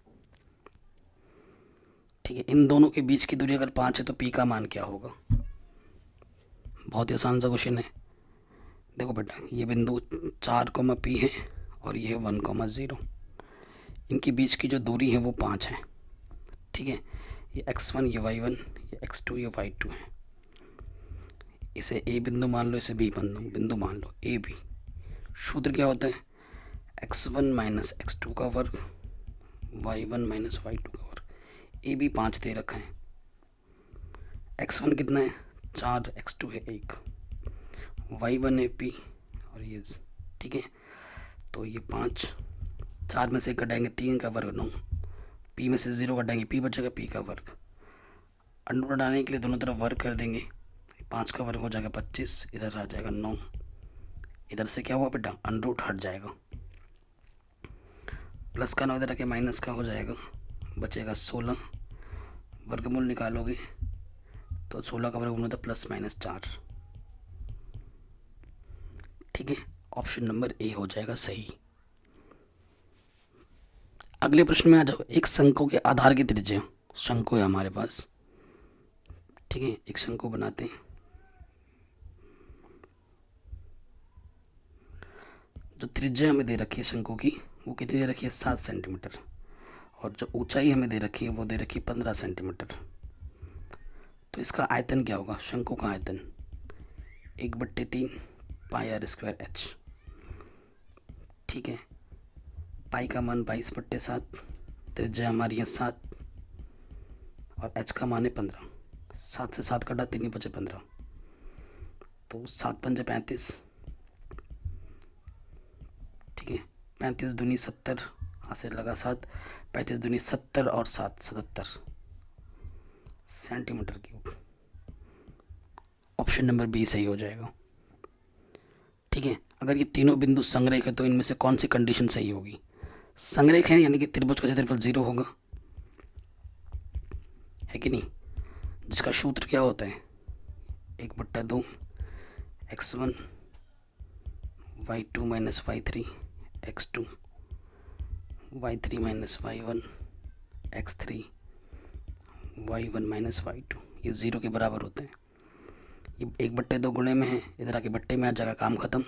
ठीक है, इन दोनों के बीच की दूरी अगर 5 है तो पी का मान क्या होगा? बहुत ही आसान सा क्वेश्चन है। देखो बेटा, ये बिंदु 4, P है और ये 1, 0। इनके बीच की जो दूरी है वो 5 है। ठीक है, ये x1, ये y1, ये x2, ये y2 है। इसे ए बिंदु मान लो, इसे बी बिंदु मान लो, ए बी। सूत्र क्या होता है? x1 - x2 का वर्ग, y1 - y2 का वर्ग। ए बी 5 दे रखा है, x1 कितना है? 4, x2 है 1, y1 है p और ये, ठीक है। तो ये 5, 4 में से कटाएंगे 3 का वर्ग 9, p में से 0 कटाएंगे p बचेगा p का वर्ग। अंडर बनाने के लिए दोनों तरफ वर्ग कर देंगे, 5 का वर्ग हो जाएगा 25, इधर आ जाएगा 9, इधर से क्या हुआ बेटा? अंडर हट जाएगा, प्लस का 9 इधर आके माइनस का हो जाएगा, बचेगा 16। वर्गमूल निकालोगे तो 16 का वर्गमूल होता है +-4। ठीक है, ऑप्शन नंबर ए हो जाएगा सही। अगले प्रश्न में आ जाओ। एक शंकु के आधार की त्रिज्या, शंकु है हमारे पास, ठीक है, एक शंकु बनाते हैं। जो त्रिज्या हमें दे रखी है शंकु की वो कितनी दे रखी है? 7 सेंटीमीटर। और जो ऊंचाई हमें दे रखी है वो दे रखी है 15 सेंटीमीटर। तो इसका आयतन क्या होगा? शंकु का आयतन 1/3 पाई आर स्क्वायर एच। ठीक है, पाई का मान 22/7, त्रिज्या हमारी है 7 और एच का मान है 15। 7 से 7 कटा 3 बचे 15, तो 7 पंजे 35। ठीक है, 35 दूनी 70, हाथ से लगा 7, 35 दूनी 70 और 7 77 centimetre cube. Option number B सही हो जाएगा। ठीक है। अगर ये तीनों बिंदु संरेख है तो इनमें से कौन सी कंडीशन सही होगी? संरेख है यानी कि त्रिभुज का क्षेत्रफल 0 होगा, है कि नहीं, जिसका सूत्र क्या होता है 1/2 x1 y2 minus y3 x2 y3 minus y1 x3 y1 minus y2, ये 0 के बराबर होते हैं। ये 1/2 गुणे में है, इधर आके बट्टे में आ जाएगा, काम खत्म।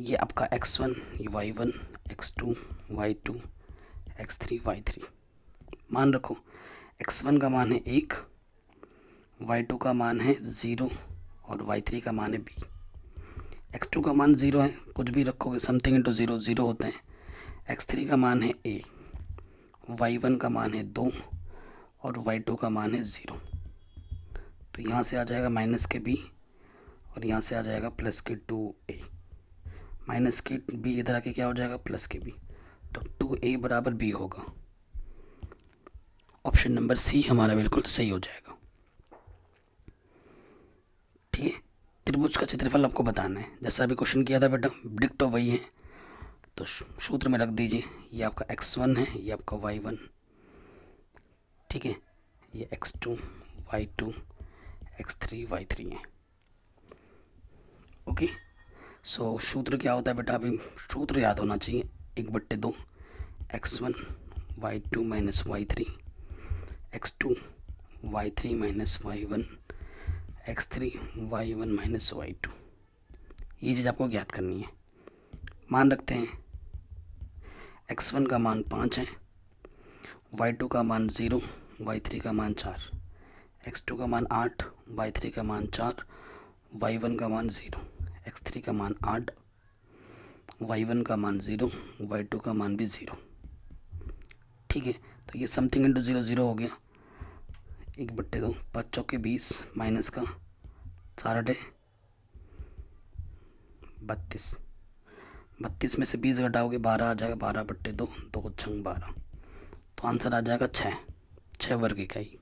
ये आपका x1 y1 x2 y2 x3 y3। मान रखो x1 का मान है 1, y2 का मान है 0 और y3 का मान है b। x2 का मान 0 है, कुछ भी रखोगे समथिंग इंटू 0 0 होते हैं। x3 का मान है a, y1 का मान है 2 और y2 का मान है 0। तो यहाँ से आ जाएगा माइनस के b और यहाँ से आ जाएगा प्लस के 2a। माइनस के b इधर आके क्या हो जाएगा प्लस के b, तो 2a बराबर b होगा। ऑप्शन नंबर सी हमारा बिल्कुल सही हो जाएगा। ठीक है। त्रिभुज का क्षेत्रफल आपको बताना है, जैसा अभी क्वेश्चन किया था बेटा, डिक्ट तो वही है, तो सूत्र में रख दीजिए। ये आपका x1 है, ये आपका y1, ठीक है, ये x2 y2 x3 y3 है। ओके, सो सूत्र क्या होता है बेटा, अभी सूत्र याद होना चाहिए 1/2 x1 y2 minus y3 x2 y3 minus y1 x3 y1 minus y2। ये चीज़ आपको ज्ञात करनी है। मान रखते हैं x1 का मान 5 है, y2 का मान 0, y3 का मान 4, x2 का मान 8, y3 का मान 4, y1 का मान 0, x3 का मान 8, y1 का मान 0, y2 का मान भी 0। ठीक है, तो ये समथिंग इंटू 0 0 हो गया। 1/2 5 चौके 20 माइनस का 4 8 32, 32 में से 20 घटाओगे 12 आ जाएगा, 12/2 2 6 12, तो आंसर आ जाएगा 6 वर्ग इकाई।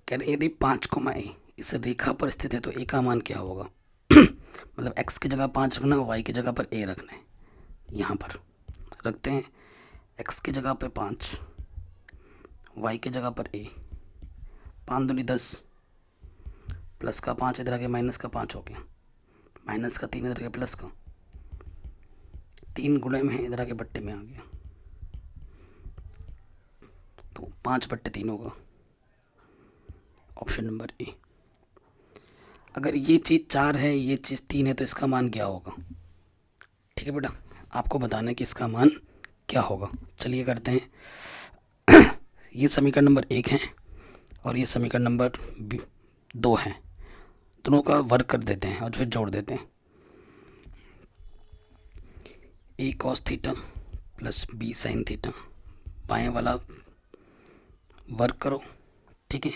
कह रहे यदि 5, इस रेखा पर स्थित है तो ए का मान क्या होगा? मतलब x की जगह 5 रखना है, y की जगह पर a रखना है। यहाँ पर रखते हैं x की जगह पर 5, y की जगह पर a। 5 दूनी 10, प्लस का 5 इधर आके माइनस का 5 हो गया, माइनस का 3 इधर आके प्लस का 3 गुणे में है, इधर आके बट्टे में आ गया, तो 5/3 होगा। Option number A. अगर ये चीज़ 4 है, ये चीज़ 3 है, तो इसका मान क्या होगा? ठीक है बेटा, आपको बताना है कि इसका मान क्या होगा। चलिए करते हैं। ये समीकरण नंबर 1 है और ये समीकरण नंबर 2 है, दोनों का वर्ग कर देते हैं और फिर जोड़ देते हैं। a cos theta plus b sine theta, बाएँ वाला वर्ग करो, ठीक है,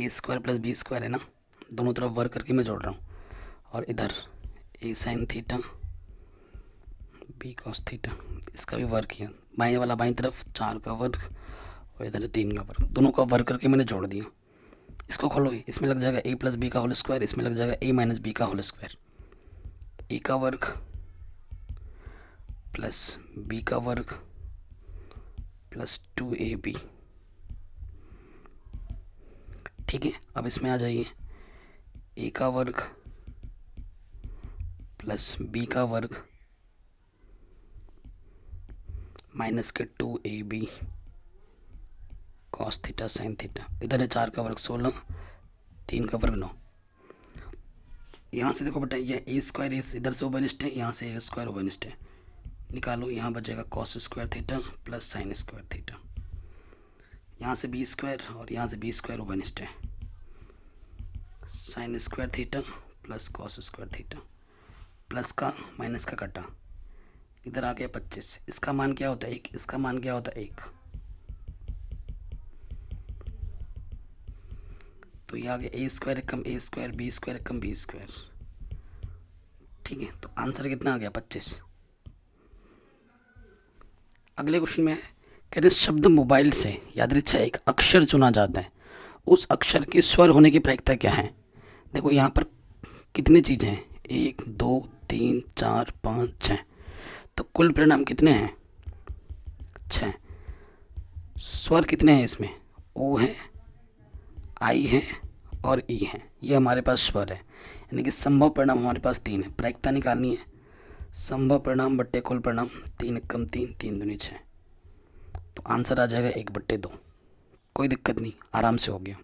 a² प्लस b² है ना, दोनों तरफ वर्ग करके मैं जोड़ रहा हूँ, और इधर a sine theta b cos theta, इसका भी वर्ग किया, बाएँ वाला बाएँ तरफ 4 का वर्ग और इधर 3 का वर्ग, दोनों का वर्ग करके मैंने जोड़ दिया। इसको खोलो, इसमें लग जाएगा a प्लस बी का होल स्क्वायर, इसमें लग जाएगा a माइनस बी का होल स्क्वायर, a का वर्ग प्लस b का वर्ग प्लस 2ab। ठीक है, अब इसमें आ जाइए, a का वर्ग प्लस b का वर्ग माइनस के 2ab cos theta sine theta, इधर है 4 का वर्ग 16, 3 का वर्ग 9। यहाँ से देखो बेटा, ये a² इधर से ओबनिस्ट है, यहाँ से a² ओबनिस्ट है, निकालो, यहाँ बचेगा cos² theta plus sin² theta, यहाँ से b² और यहाँ से b² ओबनिस्ट है, sin² theta plus cos² theta, plus का माइनस का कटा, इधर आ गया 25। इसका मान क्या होता है 1, इसका मान क्या होता है 1, तो ये आ गया a² कम a² b² कम b²। ठीक है, तो आंसर कितना आ गया 25। अगले क्वेश्चन में कह रहे शब्द मोबाइल से यादृच्छा एक अक्षर चुना जाता है, उस अक्षर के स्वर होने की प्रायिकता क्या है? देखो यहाँ पर कितनी चीज़ें हैं, 1 2 3 4 5 6, तो कुल परिणाम कितने हैं, 6। स्वर कितने हैं इसमें, ओ है, आई है और ई है, ये हमारे पास स्वर है। यानी कि संभव परिणाम हमारे पास 3 है। प्रायिकता निकालनी है, संभव परिणाम बट्टे कुल परिणाम, 3 कम 3, 3 दूनी 6, तो आंसर आ जाएगा 1/2। कोई दिक्कत नहीं, आराम से हो गया।